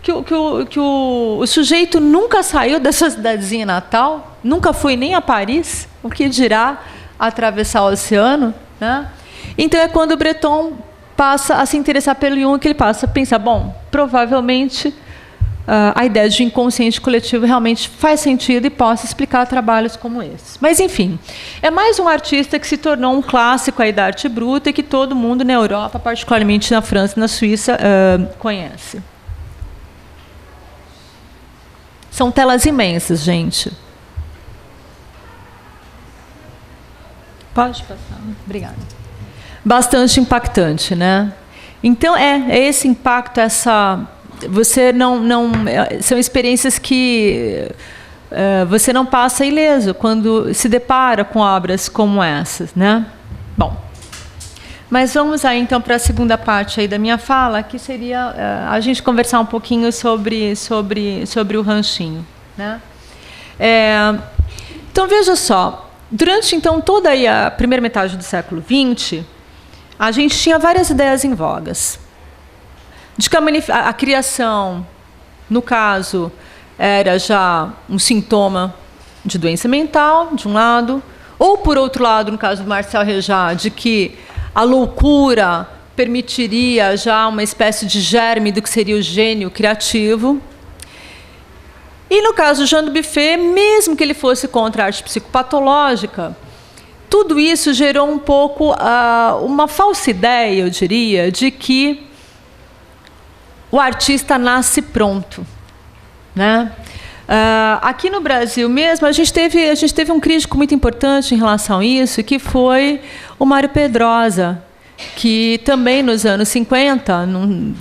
que o sujeito nunca saiu da sua cidadezinha natal, nunca foi nem a Paris, o que dirá atravessar o oceano, né? Então é quando o Breton passa a se interessar pelo Jung, que ele passa a pensar, bom, provavelmente a ideia de inconsciente coletivo realmente faz sentido e possa explicar trabalhos como esse. Mas, enfim, é mais um artista que se tornou um clássico aí da arte bruta e que todo mundo na Europa, particularmente na França e na Suíça, conhece. São telas imensas, gente. Pode passar. Obrigada. Bastante impactante, né? Então, é esse impacto, você são experiências que você não passa ileso quando se depara com obras como essas, né? Bom, mas vamos aí então para a segunda parte aí da minha fala, que seria a gente conversar um pouquinho sobre o ranchinho, né? Então veja só, durante então toda aí a primeira metade do século XX, a gente tinha várias ideias em vogas. De que a criação, no caso, era já um sintoma de doença mental, de um lado, ou, por outro lado, no caso do Marcel Rejat, de que a loucura permitiria já uma espécie de germe do que seria o gênio criativo. E, no caso do Jean Dubuffet, mesmo que ele fosse contra a arte psicopatológica, tudo isso gerou um pouco uma falsa ideia, eu diria, de que o artista nasce pronto, né? Aqui no Brasil mesmo, a gente teve um crítico muito importante em relação a isso, que foi o Mário Pedrosa, que também nos anos 50,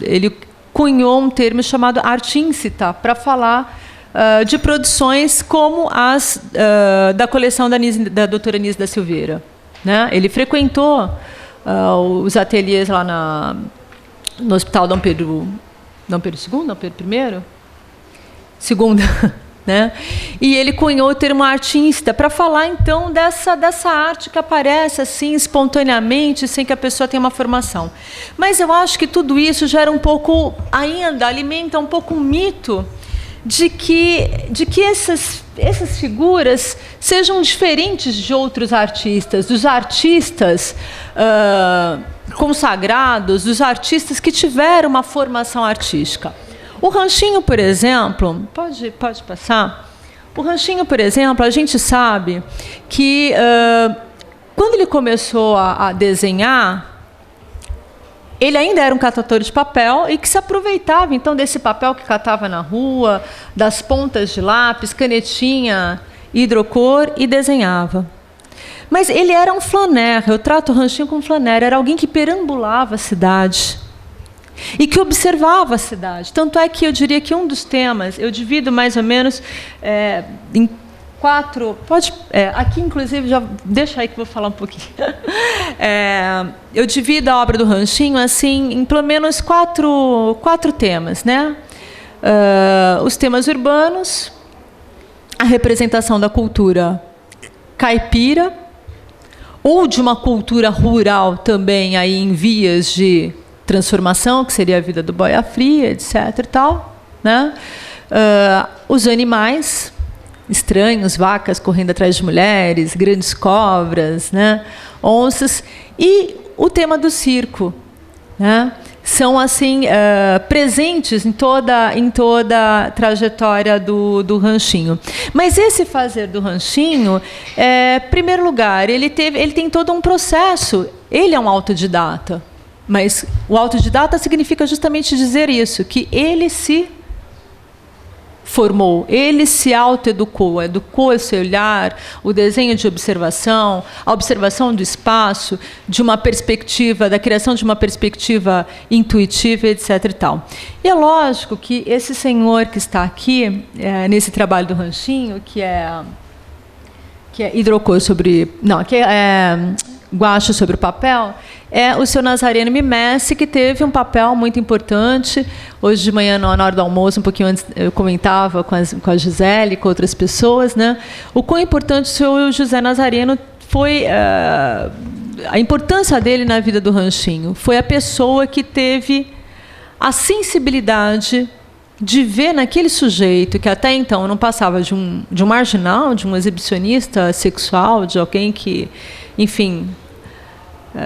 ele cunhou um termo chamado arte íncita para falar de produções como as da coleção da doutora Anísia da Silveira, né? Ele frequentou os ateliês lá no Hospital Dom Pedro II, Dom Pedro I? Segunda, né? E ele cunhou o termo arte íncita para falar, então, dessa arte que aparece assim, espontaneamente, sem que a pessoa tenha uma formação. Mas eu acho que tudo isso gera um pouco, ainda alimenta um pouco um mito de que essas figuras sejam diferentes de outros artistas, dos artistas consagrados, dos artistas que tiveram uma formação artística. O Ranchinho, por exemplo, pode passar? O Ranchinho, por exemplo, a gente sabe que quando ele começou a desenhar, ele ainda era um catador de papel e que se aproveitava, então, desse papel que catava na rua, das pontas de lápis, canetinha, hidrocor, e desenhava. Mas ele era um flaneur, eu trato o Ranchinho como flaneur, era alguém que perambulava a cidade, e que observava a cidade. Tanto é que eu diria que um dos temas, eu divido mais ou menos em 4... aqui, inclusive, já deixa aí que eu vou falar um pouquinho. Eu divido a obra do Ranchinho assim, em pelo menos quatro temas, né? Os temas urbanos, a representação da cultura caipira, ou de uma cultura rural também aí em vias de transformação, que seria a vida do boia fria, etc. e tal, né? Os animais estranhos, vacas correndo atrás de mulheres, grandes cobras, né? Onças, e o tema do circo, né? São assim presentes em toda a trajetória do Ranchinho. Mas esse fazer do Ranchinho, em primeiro lugar, ele tem todo um processo. Ele é um autodidata, mas o autodidata significa justamente dizer isso, que ele se formou, ele se autoeducou, educou esse olhar, o desenho de observação, a observação do espaço, de uma perspectiva, da criação de uma perspectiva intuitiva, etc. e tal. E é lógico que esse senhor que está aqui, nesse trabalho do Ranchinho, que é hidrocor sobre... Não, que é guache sobre o papel, é o seu Nazareno Mimesse, que teve um papel muito importante. Hoje de manhã, na hora do almoço, um pouquinho antes, eu comentava com a Gisele, com outras pessoas, né? O quão importante o seu José Nazareno foi... a importância dele na vida do Ranchinho. Foi a pessoa que teve a sensibilidade de ver naquele sujeito, que até então não passava de um marginal, de um exibicionista sexual, de alguém que, enfim...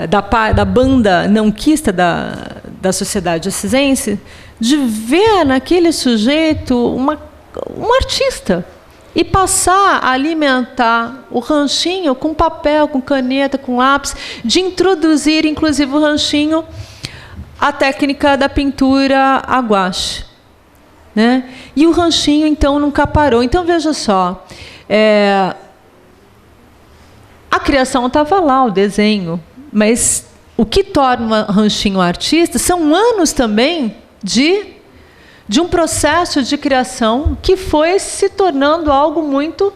da banda não-quista da sociedade assisense, de ver naquele sujeito um artista e passar a alimentar o Ranchinho com papel, com caneta, com lápis, de introduzir, inclusive, o Ranchinho a técnica da pintura a guache, né? E o Ranchinho, então, nunca parou. Então, veja só, a criação estava lá, o desenho, mas o que torna o Ranchinho artista são anos também de um processo de criação que foi se tornando algo muito,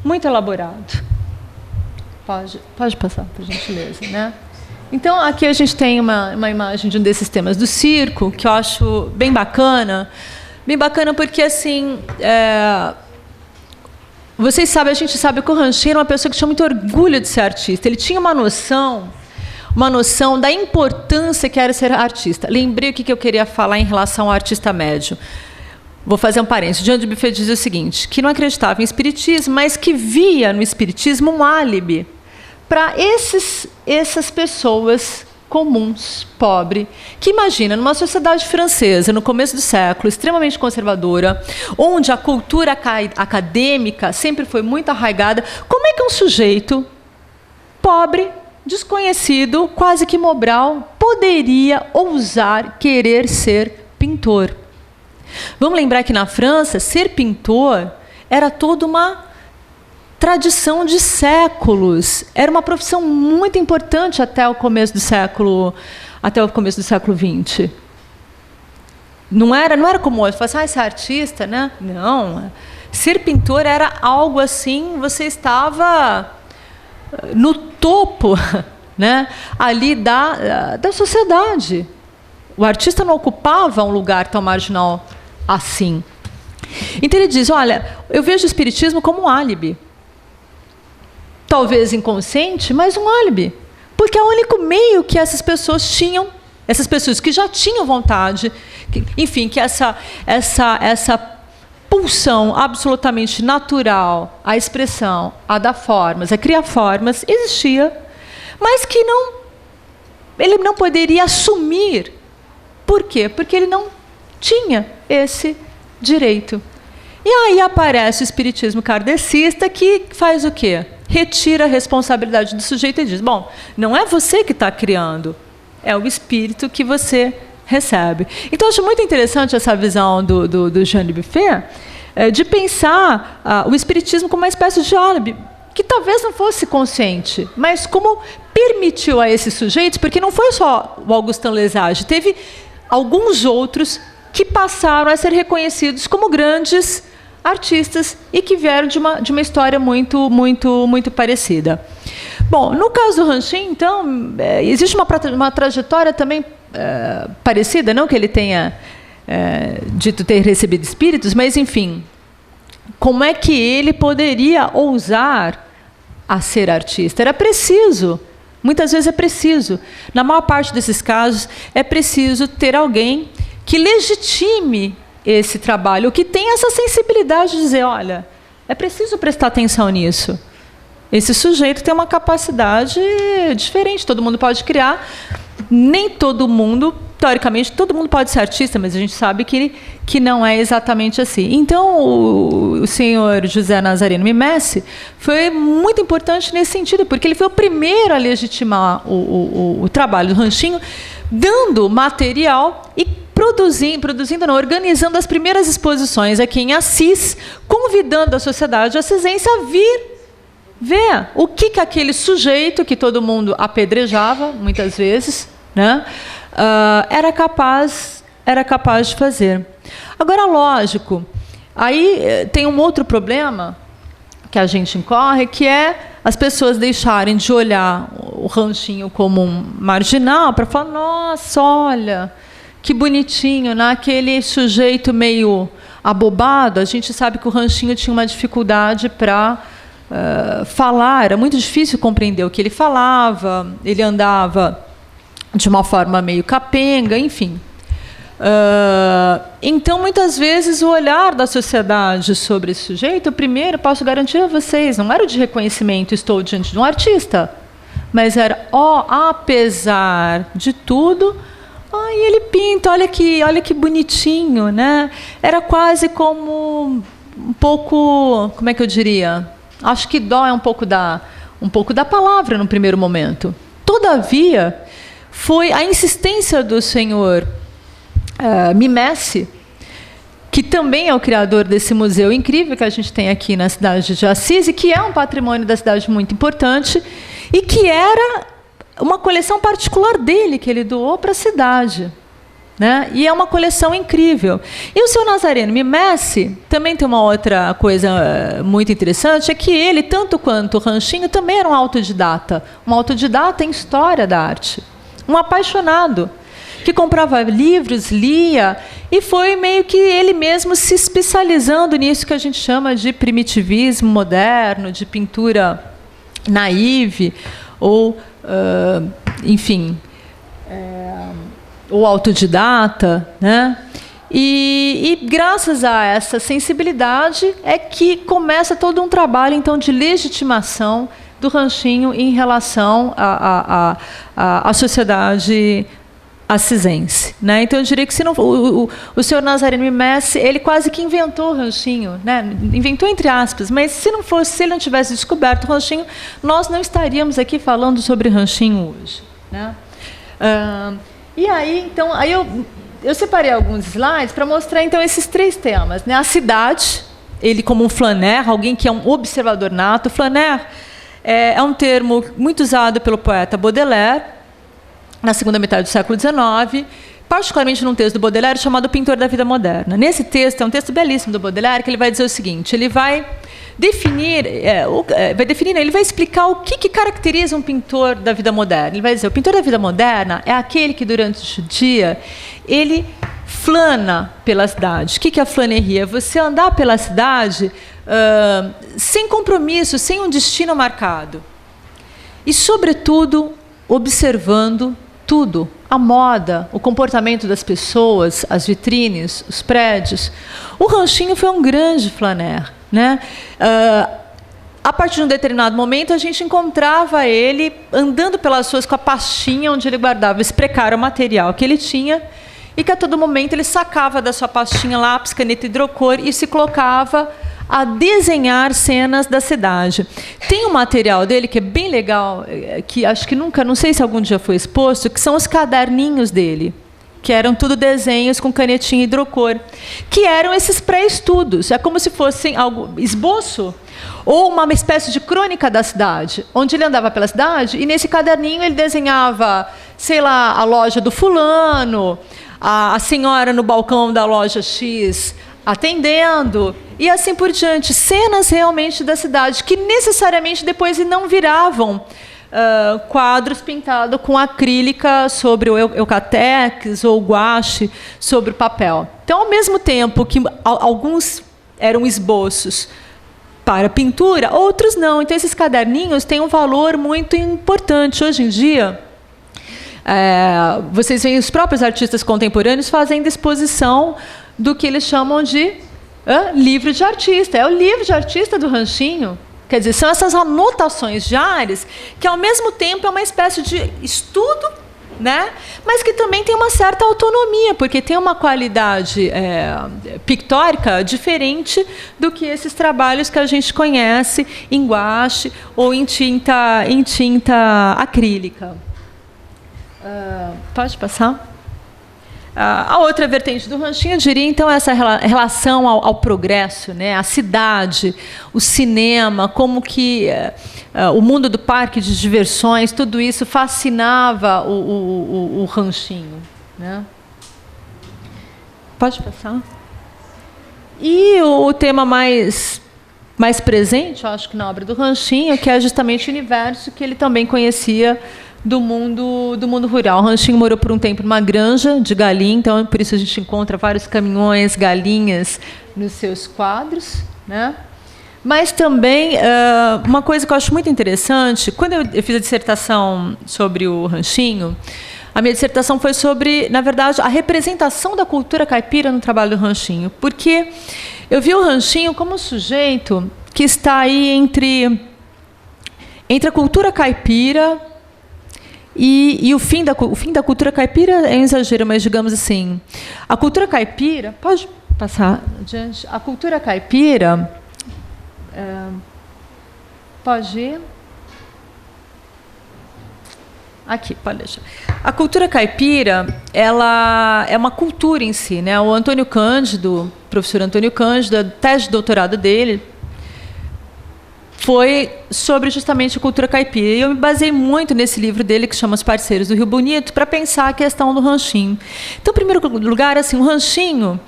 muito elaborado. Pode passar, por gentileza, né? Então, aqui a gente tem uma imagem de um desses temas do circo, que eu acho bem bacana porque, assim, vocês sabem, a gente sabe que o Ranchinho era uma pessoa que tinha muito orgulho de ser artista. Ele tinha uma noção da importância que era ser artista. Lembrei o que eu queria falar em relação ao artista médio. Vou fazer um parênteses. Jean Dubuffet diz o seguinte, que não acreditava em espiritismo, mas que via no espiritismo um álibi para essas pessoas comuns, pobres, que imagina, numa sociedade francesa, no começo do século, extremamente conservadora, onde a cultura acadêmica sempre foi muito arraigada, como é que um sujeito pobre, desconhecido, quase que mobral, poderia ousar querer ser pintor? Vamos lembrar que na França, ser pintor era toda uma tradição de séculos. Era uma profissão muito importante até o começo do século XX. Não era como hoje, falar assim, esse artista, né? Não. Ser pintor era algo assim, você estava no topo, né, ali da sociedade. O artista não ocupava um lugar tão marginal assim. Então ele diz, olha, eu vejo o espiritismo como um álibi. Talvez inconsciente, mas um álibi. Porque é o único meio que essas pessoas tinham, essas pessoas que já tinham vontade, enfim, que essa pulsão absolutamente natural, a expressão, a dar formas, a criar formas, existia, mas que ele não poderia assumir. Por quê? Porque ele não tinha esse direito. E aí aparece o espiritismo kardecista, que faz o quê? Retira a responsabilidade do sujeito e diz, bom, não é você que está criando, é o espírito que você recebe. Então, eu acho muito interessante essa visão do Jean Dubuffet, de pensar o espiritismo como uma espécie de álibi, que talvez não fosse consciente, mas como permitiu a esses sujeitos, porque não foi só o Augustin Lesage, teve alguns outros que passaram a ser reconhecidos como grandes artistas e que vieram de uma história muito parecida. Bom, no caso do Ranchinho, então, existe uma trajetória também parecida, não que ele tenha dito ter recebido espíritos, mas, enfim, como é que ele poderia ousar a ser artista? Era preciso, muitas vezes é preciso, na maior parte desses casos, é preciso ter alguém que legitime esse trabalho, que tem essa sensibilidade de dizer, olha, é preciso prestar atenção nisso. Esse sujeito tem uma capacidade diferente, todo mundo pode criar, nem todo mundo, teoricamente, todo mundo pode ser artista, mas a gente sabe que não é exatamente assim. Então, o senhor José Nazareno Mimesse foi muito importante nesse sentido, porque ele foi o primeiro a legitimar o trabalho do Ranchinho, dando material e organizando as primeiras exposições aqui em Assis, convidando a sociedade assisense a vir ver o que aquele sujeito que todo mundo apedrejava, muitas vezes, né, era capaz de fazer. Agora, lógico, aí tem um outro problema que a gente incorre, que é as pessoas deixarem de olhar o Ranchinho como um marginal para falar, nossa, olha, que bonitinho, né? Aquele sujeito meio abobado. A gente sabe que o Ranchinho tinha uma dificuldade para falar, era muito difícil compreender o que ele falava, ele andava de uma forma meio capenga, enfim. Então, muitas vezes, o olhar da sociedade sobre esse sujeito, primeiro, posso garantir a vocês, não era o de reconhecimento, estou diante de um artista, mas era, apesar de tudo, ele pinta, olha que bonitinho, né? Era quase como um pouco, como é que eu diria? Acho que dó é um pouco da palavra no primeiro momento. Todavia, foi a insistência do senhor Mimesse, que também é o criador desse museu incrível que a gente tem aqui na cidade de Assis, e que é um patrimônio da cidade muito importante, e que era uma coleção particular dele, que ele doou para a cidade. Né? E é uma coleção incrível. E o seu Nazareno Mimesse também tem uma outra coisa muito interessante, é que ele, tanto quanto o Ranchinho, também era um autodidata em história da arte, um apaixonado, que comprava livros, lia, e foi meio que ele mesmo se especializando nisso que a gente chama de primitivismo moderno, de pintura naïve, ou, enfim, ou autodidata, né? E graças a essa sensibilidade é que começa todo um trabalho, então, de legitimação do Ranchinho em relação à sociedade assisense, né? Então, eu diria que se não, o senhor Nazareno Mimesse, ele quase que inventou o Ranchinho, né? Inventou entre aspas, mas se ele não tivesse descoberto o Ranchinho, nós não estaríamos aqui falando sobre Ranchinho hoje, né? E aí, então, eu separei alguns slides para mostrar, então, esses três temas, né? A cidade, ele como um flaneur, alguém que é um observador nato. Flaneur é um termo muito usado pelo poeta Baudelaire, na segunda metade do século XIX, particularmente num texto do Baudelaire chamado Pintor da Vida Moderna. Nesse texto, é um texto belíssimo do Baudelaire, que ele vai dizer o seguinte, ele vai definir, ele vai explicar o que caracteriza um pintor da vida moderna. Ele vai dizer, o pintor da vida moderna é aquele que, durante o dia, ele flana pela cidade. O que é a flaneria? É você andar pela cidade sem compromisso, sem um destino marcado. E, sobretudo, observando tudo, a moda, o comportamento das pessoas, as vitrines, os prédios. O Ranchinho foi um grande flaneur, né? A partir de um determinado momento, a gente encontrava ele andando pelas ruas com a pastinha onde ele guardava esse precário material que ele tinha, e que a todo momento ele sacava da sua pastinha lápis, caneta hidrocor e se colocava a desenhar cenas da cidade. Tem um material dele que é bem legal, que acho que nunca, não sei se algum dia foi exposto, que são os caderninhos dele, que eram tudo desenhos com canetinha hidrocor, que eram esses pré-estudos. É como se fossem algo esboço ou uma espécie de crônica da cidade, onde ele andava pela cidade e nesse caderninho ele desenhava, sei lá, a loja do fulano, a senhora no balcão da loja X atendendo, e assim por diante. Cenas realmente da cidade, que necessariamente depois não viravam quadros pintados com acrílica sobre o eucatex ou guache sobre o papel. Então, ao mesmo tempo que alguns eram esboços para pintura, outros não. Então, esses caderninhos têm um valor muito importante. Hoje em dia, vocês veem os próprios artistas contemporâneos fazendo exposição do que eles chamam de livro de artista. É o livro de artista do Ranchinho. Quer dizer, são essas anotações diárias que, ao mesmo tempo, é uma espécie de estudo, né? Mas que também tem uma certa autonomia, porque tem uma qualidade pictórica diferente do que esses trabalhos que a gente conhece em guache ou em tinta acrílica. Pode passar? A outra vertente do Ranchinho, eu diria, então, essa relação ao progresso, né? A cidade, o cinema, como que o mundo do parque de diversões, tudo isso fascinava o Ranchinho, né? Pode passar? E o tema mais presente, eu acho que na obra do Ranchinho, que é justamente o universo que ele também conhecia do mundo rural. O Ranchinho morou por um tempo numa granja de galinha, então por isso a gente encontra vários caminhões, galinhas nos seus quadros, né? Mas também uma coisa que eu acho muito interessante, quando eu fiz a dissertação sobre o Ranchinho, a minha dissertação foi sobre, na verdade, a representação da cultura caipira no trabalho do Ranchinho, porque eu vi o Ranchinho como um sujeito que está aí entre a cultura caipira e o fim da cultura caipira é um exagero, mas digamos assim, a cultura caipira, pode passar adiante, a cultura caipira, pode ir, aqui, pode deixar. A cultura caipira, ela é uma cultura em si, né? O Antônio Cândido, professor Antônio Cândido, a tese de doutorado dele foi sobre justamente a cultura caipira. E eu me baseei muito nesse livro dele, que chama Os Parceiros do Rio Bonito, para pensar a questão do Ranchinho. Então, em primeiro lugar, assim, o Ranchinho,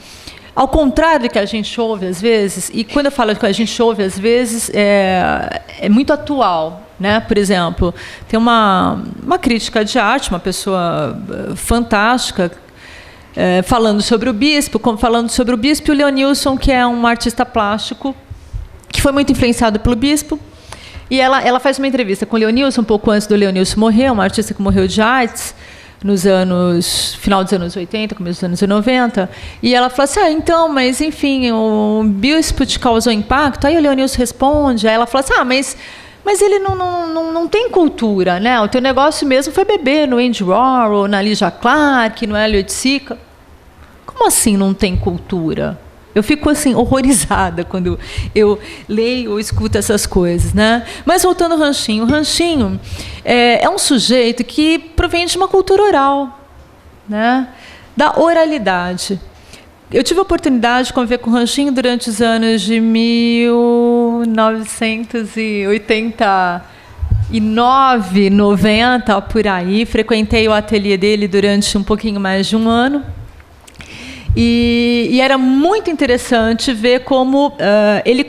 ao contrário do que a gente ouve às vezes, e quando eu falo que a gente ouve às vezes, é muito atual, né? Por exemplo, tem uma crítica de arte, uma pessoa fantástica, falando sobre o bispo, o Leonilson, que é um artista plástico, que foi muito influenciado pelo bispo, e ela faz uma entrevista com o Leonilson, um pouco antes do Leonilson morrer, um artista que morreu de AIDS, final dos anos 80, começo dos anos 90, e ela fala assim, então, mas enfim, o bispo te causou impacto? Aí o Leonilson responde, aí ela fala assim, mas ele não tem cultura, né? O teu negócio mesmo foi beber no Andy Warhol, na Lygia Clark, no Elliot Sica. Como assim não tem cultura? Eu fico assim horrorizada quando eu leio ou escuto essas coisas, né? Mas voltando ao Ranchinho, o Ranchinho é um sujeito que provém de uma cultura oral, né? Da oralidade. Eu tive a oportunidade de conviver com o Ranchinho durante os anos de 1989, 90, por aí. Frequentei o ateliê dele durante um pouquinho mais de um ano. E era muito interessante ver como ele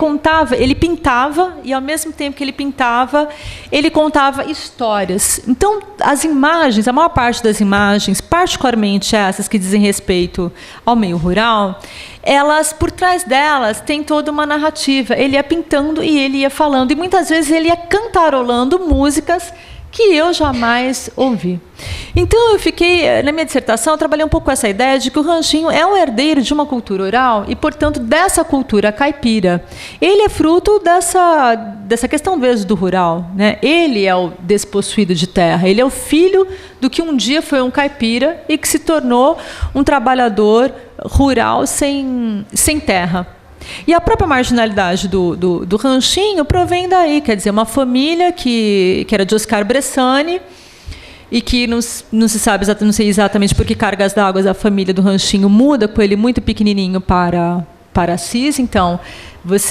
pintava, e ao mesmo tempo que ele pintava, ele contava histórias. Então, as imagens, a maior parte das imagens, particularmente essas que dizem respeito ao meio rural, elas, por trás delas, tem toda uma narrativa. Ele ia pintando e ele ia falando, e muitas vezes ele ia cantarolando músicas que eu jamais ouvi. Então, eu fiquei, na minha dissertação, eu trabalhei um pouco com essa ideia de que o Ranchinho é um herdeiro de uma cultura oral e, portanto, dessa cultura caipira. Ele é fruto dessa questão mesmo do rural, né? Ele é o despossuído de terra, ele é o filho do que um dia foi um caipira e que se tornou um trabalhador rural sem terra. E a própria marginalidade do Ranchinho provém daí, quer dizer, uma família que era de Oscar Bressani e que não sei exatamente por que cargas d'água a família do Ranchinho muda com ele muito pequenininho para Assis. Então,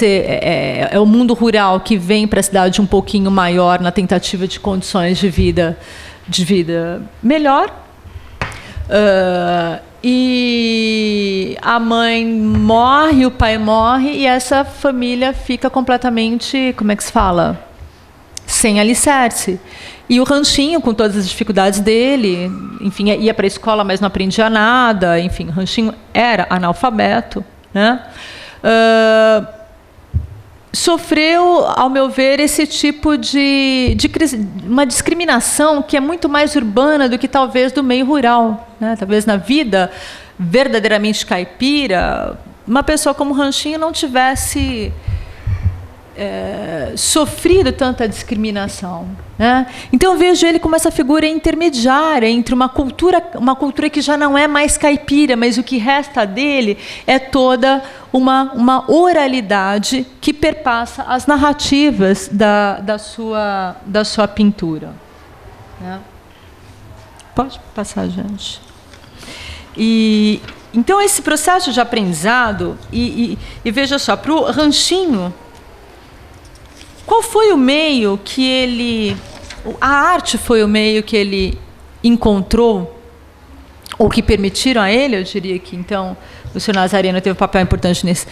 é o mundo rural que vem para a cidade um pouquinho maior na tentativa de condições de vida melhor. E a mãe morre, o pai morre, e essa família fica completamente, como é que se fala? Sem alicerce. E o Ranchinho, com todas as dificuldades dele, enfim, ia para a escola, mas não aprendia nada, enfim, o Ranchinho era analfabeto, né? Sofreu, ao meu ver, esse tipo de uma discriminação que é muito mais urbana do que talvez do meio rural, né? Talvez na vida verdadeiramente caipira, uma pessoa como Ranchinho não tivesse sofrido tanta discriminação, né? Então eu vejo ele como essa figura intermediária entre uma cultura que já não é mais caipira, mas o que resta dele é toda uma oralidade que perpassa as narrativas da sua pintura, né? Pode passar, gente. E então esse processo de aprendizado e veja só, para o Ranchinho, qual foi o meio que ele... A arte foi o meio que ele encontrou, ou que permitiram a ele, eu diria que, então, o senhor Nazareno teve um papel importante nisso,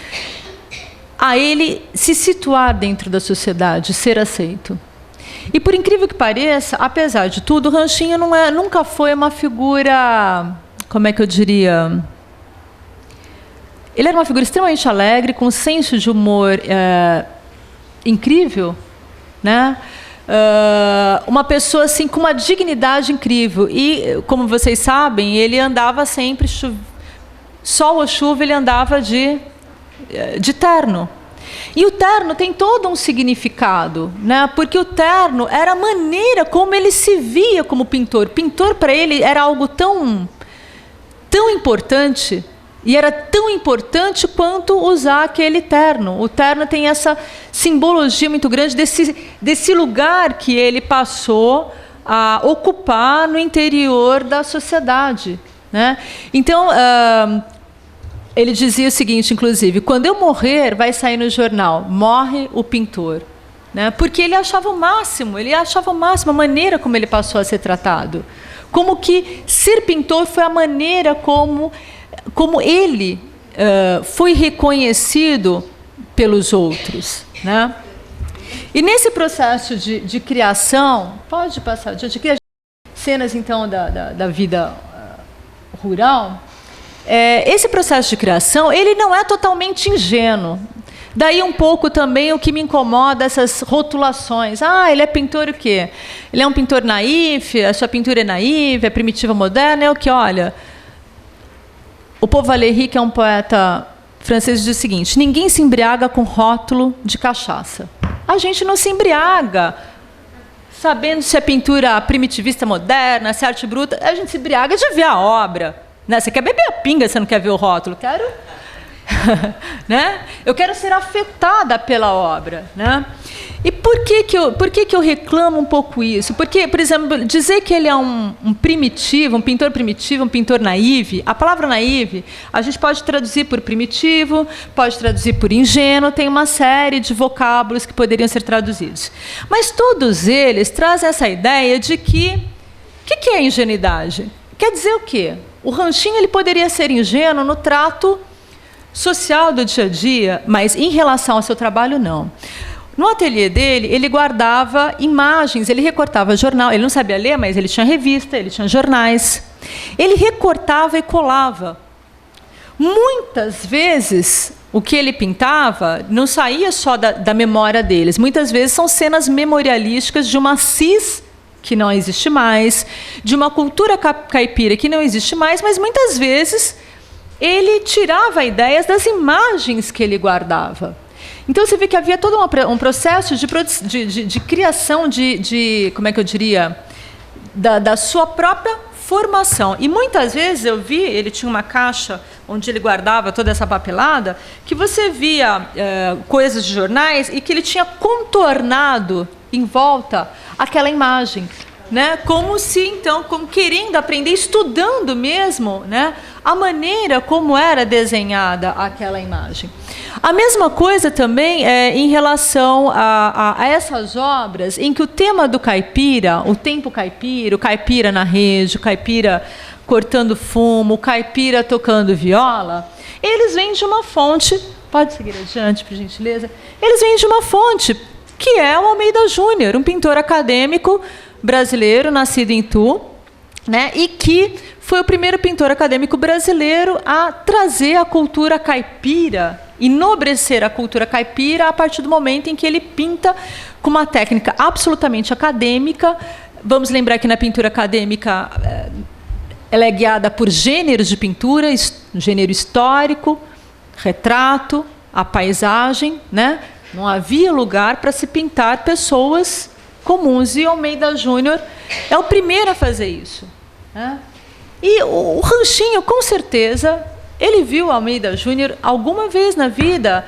a ele se situar dentro da sociedade, ser aceito. E, por incrível que pareça, apesar de tudo, o Ranchinho nunca foi uma figura, como é que eu diria... Ele era uma figura extremamente alegre, com um senso de humor... incrível, né? Uma pessoa assim com uma dignidade incrível. E, como vocês sabem, ele andava sempre, sol ou chuva, ele andava de terno. E o terno tem todo um significado, né? Porque o terno era a maneira como ele se via como pintor. Pintor, para ele, era algo tão importante. E era tão importante quanto usar aquele terno. O terno tem essa simbologia muito grande desse lugar que ele passou a ocupar no interior da sociedade, né? Então, ele dizia o seguinte, inclusive, quando eu morrer, vai sair no jornal, morre o pintor, né? Porque ele achava o máximo a maneira como ele passou a ser tratado. Como que ser pintor foi a maneira como ele foi reconhecido pelos outros, né? E nesse processo de criação, pode passar, de criar cenas então da vida rural, esse processo de criação ele não é totalmente ingênuo. Daí um pouco também o que me incomoda, essas rotulações. Ele é pintor o quê? Ele é um pintor naif, a sua pintura é naif, é primitiva moderna, é o que, olha... O Paul Valéry, que é um poeta francês, diz o seguinte: ninguém se embriaga com rótulo de cachaça. A gente não se embriaga sabendo se é pintura primitivista moderna, se é arte bruta. A gente se embriaga de ver a obra, né? Você quer beber a pinga, você não quer ver o rótulo. Quero, né? Eu quero ser afetada pela obra, né? E por que eu reclamo um pouco isso? Porque, por exemplo, dizer que ele é um primitivo, um pintor naíve, a palavra naíve a gente pode traduzir por primitivo, pode traduzir por ingênuo, tem uma série de vocábulos que poderiam ser traduzidos. Mas todos eles trazem essa ideia de que... O que é ingenuidade? Quer dizer o quê? O Ranchinho ele poderia ser ingênuo no trato social do dia a dia, mas em relação ao seu trabalho, não. No ateliê dele, ele guardava imagens, ele recortava jornal, ele não sabia ler, mas ele tinha revista, ele tinha jornais. Ele recortava e colava. Muitas vezes, o que ele pintava não saía só da memória deles. Muitas vezes são cenas memorialísticas de uma Assis que não existe mais, de uma cultura caipira que não existe mais, mas muitas vezes ele tirava ideias das imagens que ele guardava. Então, você vê que havia todo um processo de criação, como é que eu diria, da sua própria formação. E muitas vezes eu vi, ele tinha uma caixa onde ele guardava toda essa papelada, que você via coisas de jornais e que ele tinha contornado em volta aquela imagem, né? Como se, então, como querendo aprender, estudando mesmo, né? A maneira como era desenhada aquela imagem. A mesma coisa também em relação a essas obras em que o tema do caipira, o tempo caipira, o caipira na rede, o caipira cortando fumo, o caipira tocando viola, eles vêm de uma fonte, pode seguir adiante, por gentileza, eles vêm de uma fonte, que é o Almeida Júnior, um pintor acadêmico brasileiro, nascido em Itu, né, e que foi o primeiro pintor acadêmico brasileiro a trazer a cultura caipira, enobrecer a cultura caipira a partir do momento em que ele pinta com uma técnica absolutamente acadêmica. Vamos lembrar que na pintura acadêmica ela é guiada por gêneros de pintura, gênero histórico, retrato, a paisagem, né? Não havia lugar para se pintar pessoas comuns, e Almeida Júnior é o primeiro a fazer isso, né? E o Ranchinho, com certeza, ele viu Almeida Júnior alguma vez na vida.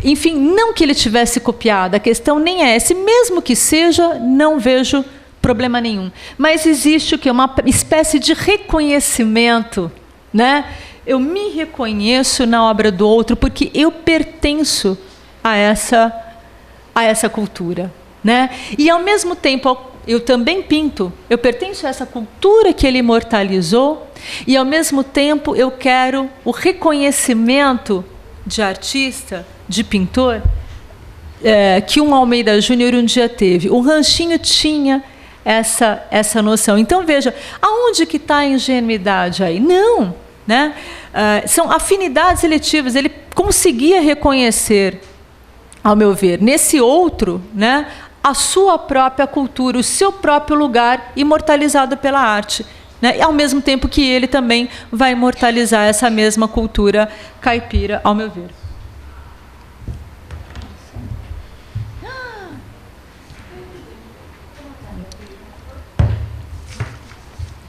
Enfim, não que ele tivesse copiado, a questão nem é essa. Mesmo que seja, não vejo problema nenhum. Mas existe o quê? Uma espécie de reconhecimento, né? Eu me reconheço na obra do outro porque eu pertenço a essa cultura, né? E, ao mesmo tempo, eu também pinto, eu pertenço a essa cultura que ele imortalizou, e, ao mesmo tempo, eu quero o reconhecimento de artista, de pintor, que um Almeida Júnior um dia teve. O Ranchinho tinha essa noção. Então, veja, aonde que está a ingenuidade aí? Não, né? São afinidades seletivas. Ele conseguia reconhecer, ao meu ver, nesse outro, né, a sua própria cultura, o seu próprio lugar imortalizado pela arte, né? E ao mesmo tempo que ele também vai imortalizar essa mesma cultura caipira, ao meu ver.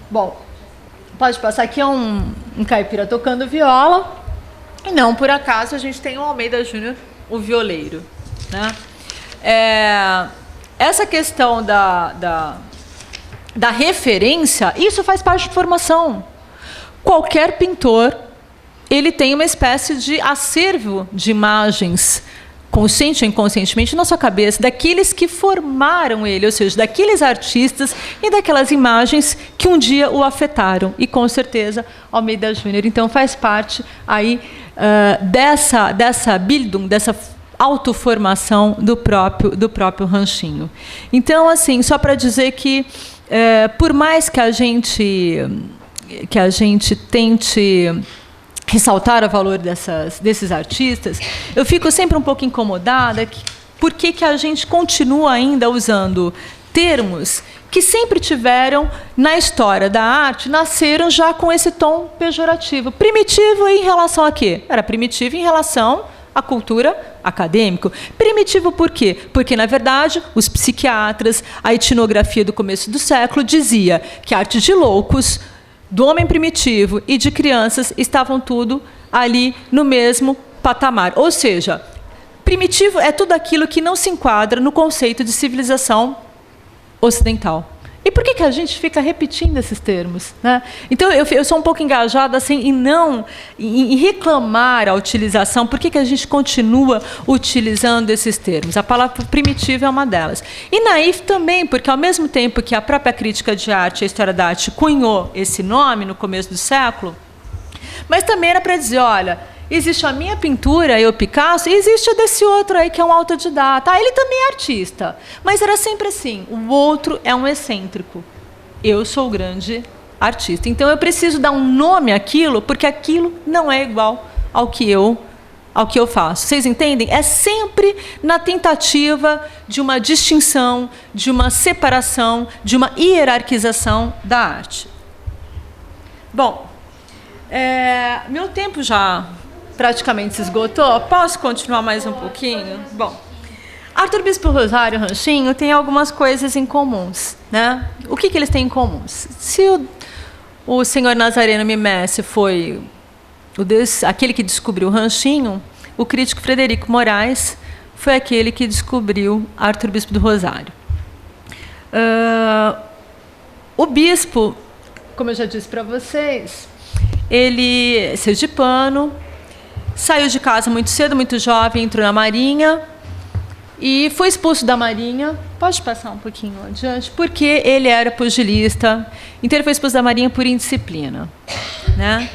Bom, pode passar aqui, é um caipira tocando viola, e não por acaso a gente tem o Almeida Júnior, o violeiro, né? Essa questão da referência, isso faz parte de formação. Qualquer pintor, ele tem uma espécie de acervo de imagens, consciente ou inconscientemente, na sua cabeça, daqueles que formaram ele, ou seja, daqueles artistas e daquelas imagens que um dia o afetaram. E, com certeza, Almeida Júnior, então, faz parte aí dessa Bildung, dessa autoformação do próprio Ranchinho. Então, assim, só para dizer que, por mais que a gente tente ressaltar o valor desses artistas, eu fico sempre um pouco incomodada por que a gente continua ainda usando termos que sempre tiveram, na história da arte, nasceram já com esse tom pejorativo. Primitivo em relação a quê? Era primitivo em relação à cultura acadêmica. Primitivo por quê? Porque, na verdade, os psiquiatras, a etnografia do começo do século dizia que a arte de loucos, do homem primitivo e de crianças estavam tudo ali no mesmo patamar. Ou seja, primitivo é tudo aquilo que não se enquadra no conceito de civilização ocidental. E por que a gente fica repetindo esses termos, né? Então, eu sou um pouco engajada assim, em reclamar a utilização. Por que a gente continua utilizando esses termos? A palavra primitiva é uma delas. E naif também, porque, ao mesmo tempo que a própria crítica de arte, a história da arte, cunhou esse nome no começo do século, mas também era para dizer, olha, existe a minha pintura, eu, Picasso, e existe a desse outro aí que é um autodidata. Ele também é artista. Mas era sempre assim, o outro é um excêntrico. Eu sou o grande artista. Então eu preciso dar um nome àquilo, porque aquilo não é igual ao que eu faço. Vocês entendem? É sempre na tentativa de uma distinção, de uma separação, de uma hierarquização da arte. Bom, meu tempo já praticamente se esgotou. Posso continuar mais um pouquinho? Bom, Arthur Bispo Rosário e Ranchinho têm algumas coisas em comuns, né? O que eles têm em comum? Se o senhor Nazareno Mimesse foi aquele que descobriu o Ranchinho, o crítico Frederico Moraes foi aquele que descobriu Arthur Bispo do Rosário. O bispo, como eu já disse para vocês, ele é sergipano, saiu de casa muito cedo, muito jovem, entrou na Marinha e foi expulso da Marinha Pode passar um pouquinho adiante? Porque ele era pugilista, então ele foi expulso da Marinha por indisciplina, né?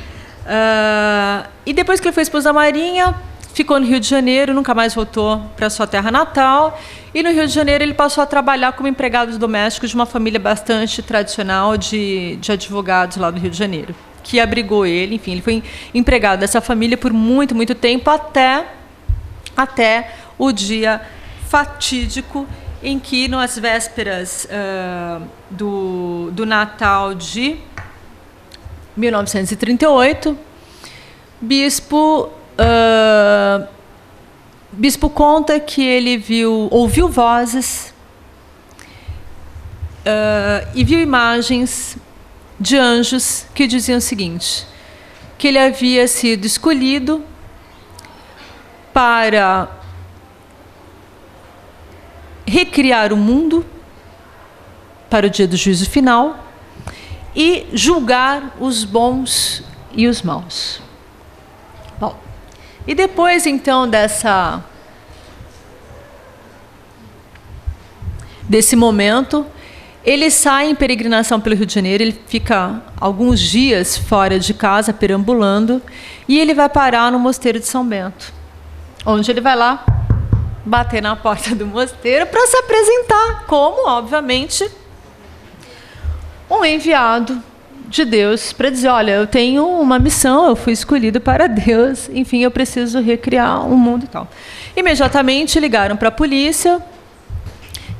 E depois que ele foi expulso da Marinha, ficou no Rio de Janeiro, nunca mais voltou para sua terra natal. E no Rio de Janeiro ele passou a trabalhar como empregado doméstico de uma família bastante tradicional de advogados lá do Rio de Janeiro, que abrigou ele. Enfim, ele foi empregado dessa família por muito, muito tempo, até o dia fatídico em que, nas vésperas do Natal de 1938, Bispo conta que ele ouviu vozes e viu imagens de anjos que diziam o seguinte, que ele havia sido escolhido para recriar o mundo para o dia do juízo final e julgar os bons e os maus. Bom, e depois, então, desse momento, ele sai em peregrinação pelo Rio de Janeiro, ele fica alguns dias fora de casa, perambulando, e ele vai parar no Mosteiro de São Bento, onde ele vai lá bater na porta do mosteiro para se apresentar como, obviamente, um enviado de Deus para dizer, olha, eu tenho uma missão, eu fui escolhido para Deus, enfim, eu preciso recriar um mundo e tal. Imediatamente ligaram para a polícia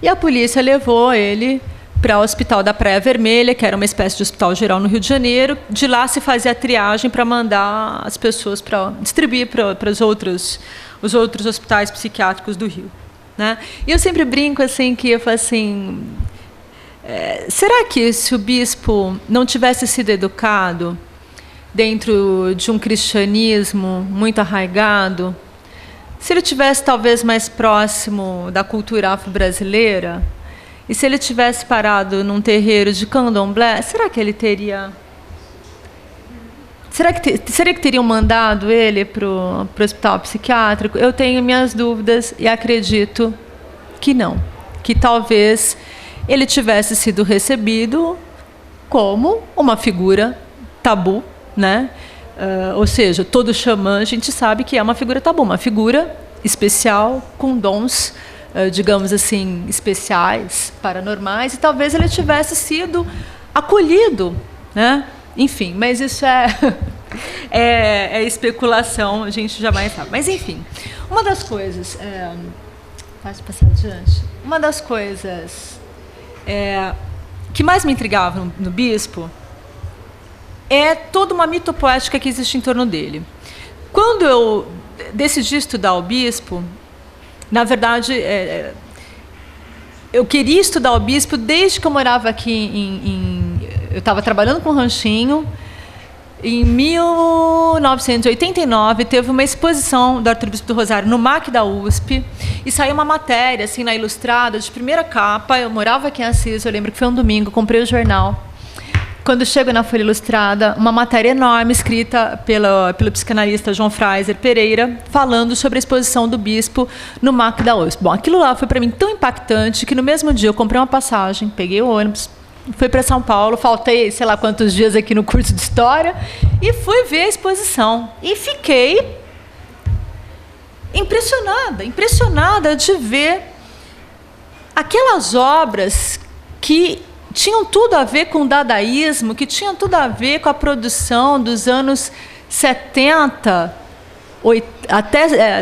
e a polícia levou ele para o Hospital da Praia Vermelha, que era uma espécie de hospital geral no Rio de Janeiro. De lá se fazia a triagem para mandar as pessoas para distribuir para os outros hospitais psiquiátricos do Rio, né? E eu sempre brinco assim que eu falo assim, será que se o bispo não tivesse sido educado dentro de um cristianismo muito arraigado, se ele tivesse talvez mais próximo da cultura afro-brasileira, e se ele tivesse parado num terreiro de candomblé, será que ele teria... Será que teriam mandado ele para o hospital psiquiátrico? Eu tenho minhas dúvidas e acredito que não. Que talvez ele tivesse sido recebido como uma figura tabu, né? Ou seja, todo xamã a gente sabe que é uma figura tabu, uma figura especial, com dons, digamos assim, especiais, paranormais, e talvez ele tivesse sido acolhido, né? Enfim, mas isso é especulação, a gente jamais sabe. Mas, enfim, uma das coisas... Pode passar adiante. Uma das coisas que mais me intrigava no bispo é toda uma mitopoética que existe em torno dele. Quando eu decidi estudar o bispo, na verdade, eu queria estudar o bispo desde que eu morava aqui eu estava trabalhando com ranchinho. Em 1989, teve uma exposição do Arcebispo do Rosário no MAC da USP, e saiu uma matéria, assim, na Ilustrada, de primeira capa. Eu morava aqui em Assis, eu lembro que foi um domingo, comprei o jornal. Quando chego na Folha Ilustrada, uma matéria enorme, escrita pelo psicanalista João Fraiser Pereira, falando sobre a exposição do bispo no MAC da USP. Bom, aquilo lá foi para mim tão impactante que no mesmo dia eu comprei uma passagem, peguei o ônibus, fui para São Paulo, faltei sei lá quantos dias aqui no curso de História, e fui ver a exposição. E fiquei impressionada de ver aquelas obras que tinham tudo a ver com o dadaísmo, que tinham tudo a ver com a produção dos anos 70,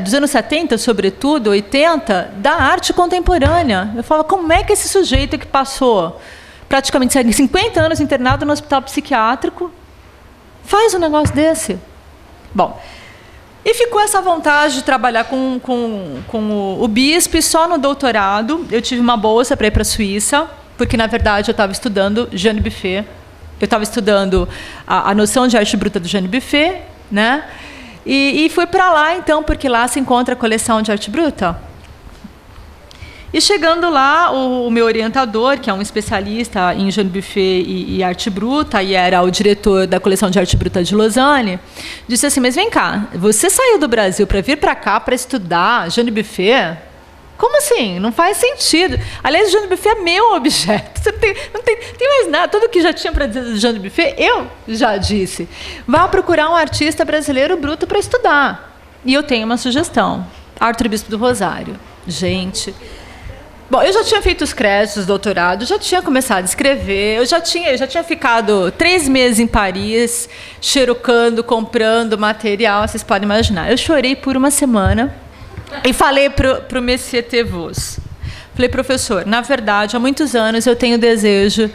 dos anos 70, sobretudo, 80, da arte contemporânea. Eu falo, como é que esse sujeito que passou praticamente 50 anos internado no hospital psiquiátrico faz um negócio desse? Bom, e ficou essa vontade de trabalhar com o bispo, e só no doutorado eu tive uma bolsa para ir para a Suíça, porque, na verdade, eu estava estudando Jean Buffet, eu estava estudando a noção de arte bruta do Jean Buffet, né? E fui para lá, então, porque lá se encontra a coleção de arte bruta. E chegando lá, o meu orientador, que é um especialista em Jean Buffet e arte bruta, e era o diretor da coleção de arte bruta de Lausanne, disse assim, mas vem cá, você saiu do Brasil para vir para cá para estudar Jean Buffet? como assim? Não faz sentido. Aliás, o Jean Dubuffet é meu objeto. Você não tem mais nada. Tudo que já tinha para dizer do Jean Dubuffet, eu já disse. Vá procurar um artista brasileiro bruto para estudar. E eu tenho uma sugestão. Arthur Bispo do Rosário. Gente... Bom, eu já tinha feito os créditos, doutorado, já tinha começado a escrever, eu já tinha ficado 3 meses em Paris, xerocando, comprando material, vocês podem imaginar. Eu chorei por uma semana e falei para o Monsieur Tevos. Falei, professor, na verdade, há muitos anos eu tenho desejo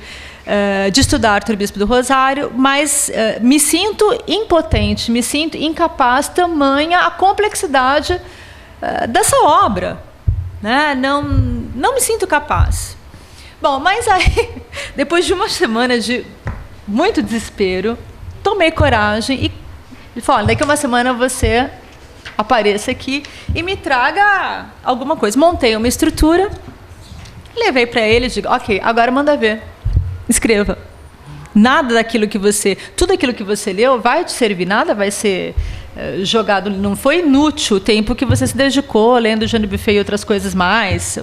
de estudar Arthur Bispo do Rosário, mas me sinto impotente, me sinto incapaz, tamanha a complexidade dessa obra. Né? Não me sinto capaz. Bom, mas aí, depois de uma semana de muito desespero, tomei coragem e falei, daqui a uma semana você apareça aqui e me traga alguma coisa. Montei uma estrutura, levei para ele e digo, ok, agora manda ver, escreva. Nada daquilo que tudo aquilo que você leu vai te servir, nada vai ser jogado, não foi inútil o tempo que você se dedicou lendo Jean Dubuffet e outras coisas mais,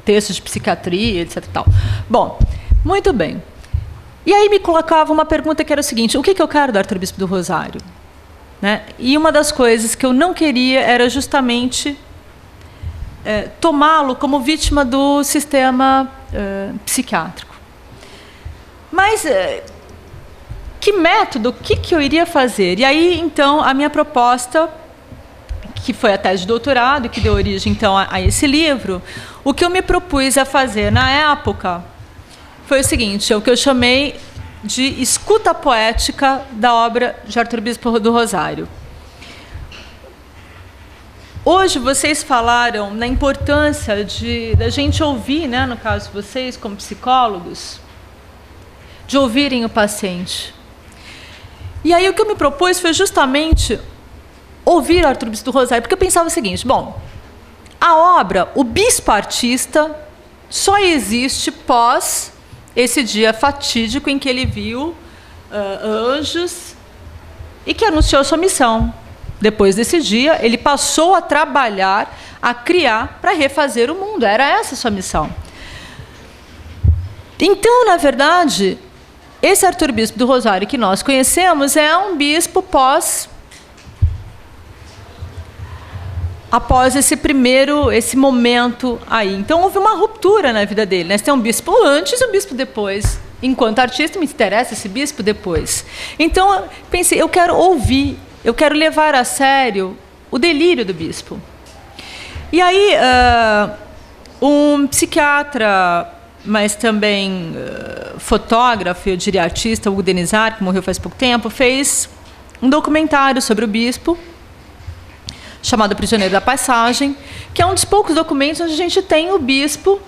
textos de psiquiatria, etc. e tal. Bom, muito bem. E aí me colocava uma pergunta que era o seguinte, o que eu quero do Arthur Bispo do Rosário? Né? E uma das coisas que eu não queria era justamente tomá-lo como vítima do sistema psiquiátrico. Mas... que método, o que eu iria fazer? E aí, então, a minha proposta, que foi a tese de doutorado, que deu origem, então, a esse livro, o que eu me propus a fazer na época foi o seguinte, o que eu chamei de escuta poética da obra de Arthur Bispo do Rosário. Hoje, vocês falaram na importância da gente ouvir, né, no caso de vocês, como psicólogos, de ouvirem o paciente. E aí o que eu me propus foi justamente ouvir Arthur Bispo do Rosário, porque eu pensava o seguinte, bom, a obra, o bispo artista, só existe pós esse dia fatídico em que ele viu anjos e que anunciou sua missão. Depois desse dia, ele passou a trabalhar, a criar para refazer o mundo. Era essa a sua missão. Então, na verdade... esse Arthur Bispo do Rosário que nós conhecemos é um bispo após esse momento aí. Então, houve uma ruptura na vida dele. Né? Você tem um bispo antes e um bispo depois. Enquanto artista, me interessa esse bispo depois. Então, eu pensei, eu quero ouvir, eu quero levar a sério o delírio do bispo. E aí, um psiquiatra... mas também fotógrafo, eu diria artista, Hugo Denizar, que morreu faz pouco tempo, fez um documentário sobre o bispo, chamado Prisioneiro da Passagem, que é um dos poucos documentos onde a gente tem o bispo,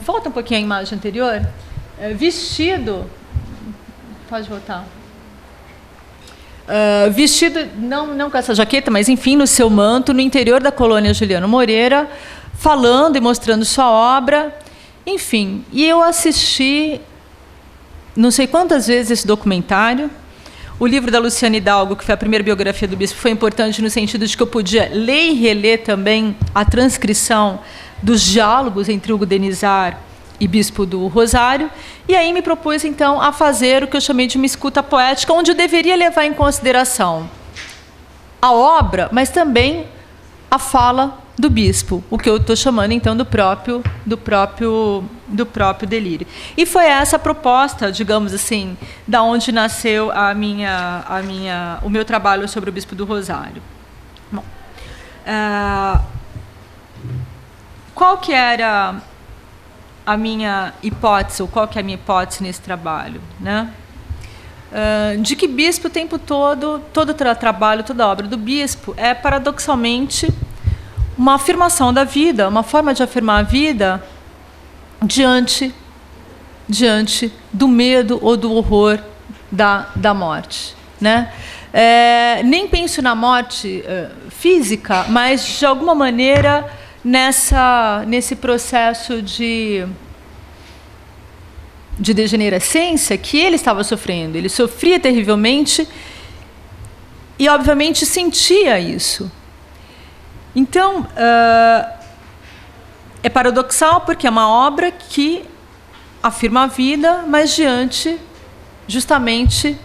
volta um pouquinho a imagem anterior, vestido, pode voltar, vestido, não com essa jaqueta, mas enfim, no seu manto, no interior da colônia Juliano Moreira, falando e mostrando sua obra. Enfim, e eu assisti não sei quantas vezes esse documentário. O livro da Luciana Hidalgo, que foi a primeira biografia do bispo, foi importante no sentido de que eu podia ler e reler também a transcrição dos diálogos entre Hugo Denizar e Bispo do Rosário. E aí me propus, então, a fazer o que eu chamei de uma escuta poética, onde eu deveria levar em consideração a obra, mas também a fala do bispo, o que eu estou chamando então do próprio delírio. E foi essa a proposta, digamos assim, da onde nasceu o meu trabalho sobre o Bispo do Rosário. Bom, qual que era a minha hipótese, ou qual que é a minha hipótese nesse trabalho, né? De que bispo o tempo todo o trabalho, toda a obra do bispo é paradoxalmente uma afirmação da vida, uma forma de afirmar a vida diante do medo ou do horror da morte, né? Nem penso na morte física, mas de alguma maneira nesse processo de degenerescência que ele estava sofrendo. Ele sofria terrivelmente e, obviamente, sentia isso. Então, é paradoxal porque é uma obra que afirma a vida, mas diante, justamente,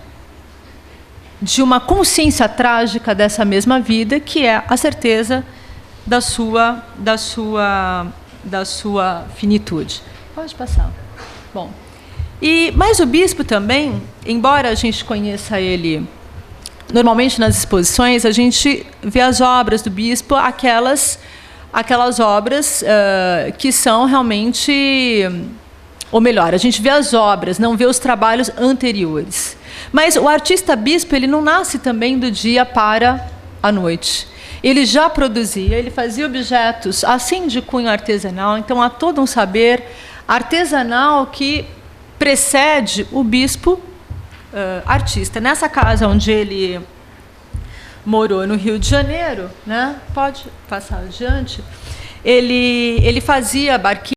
de uma consciência trágica dessa mesma vida, que é a certeza da sua finitude. Pode passar. Bom, mas o bispo também, embora a gente conheça ele, normalmente nas exposições, a gente vê as obras do bispo, aquelas obras que são realmente... Ou melhor, a gente vê as obras, não vê os trabalhos anteriores. Mas o artista bispo, ele não nasce também do dia para a noite. Ele já produzia, ele fazia objetos assim de cunho artesanal, então há todo um saber artesanal que precede o bispo artista. Nessa casa onde ele morou no Rio de Janeiro, né? Pode passar adiante, ele fazia barquinhos,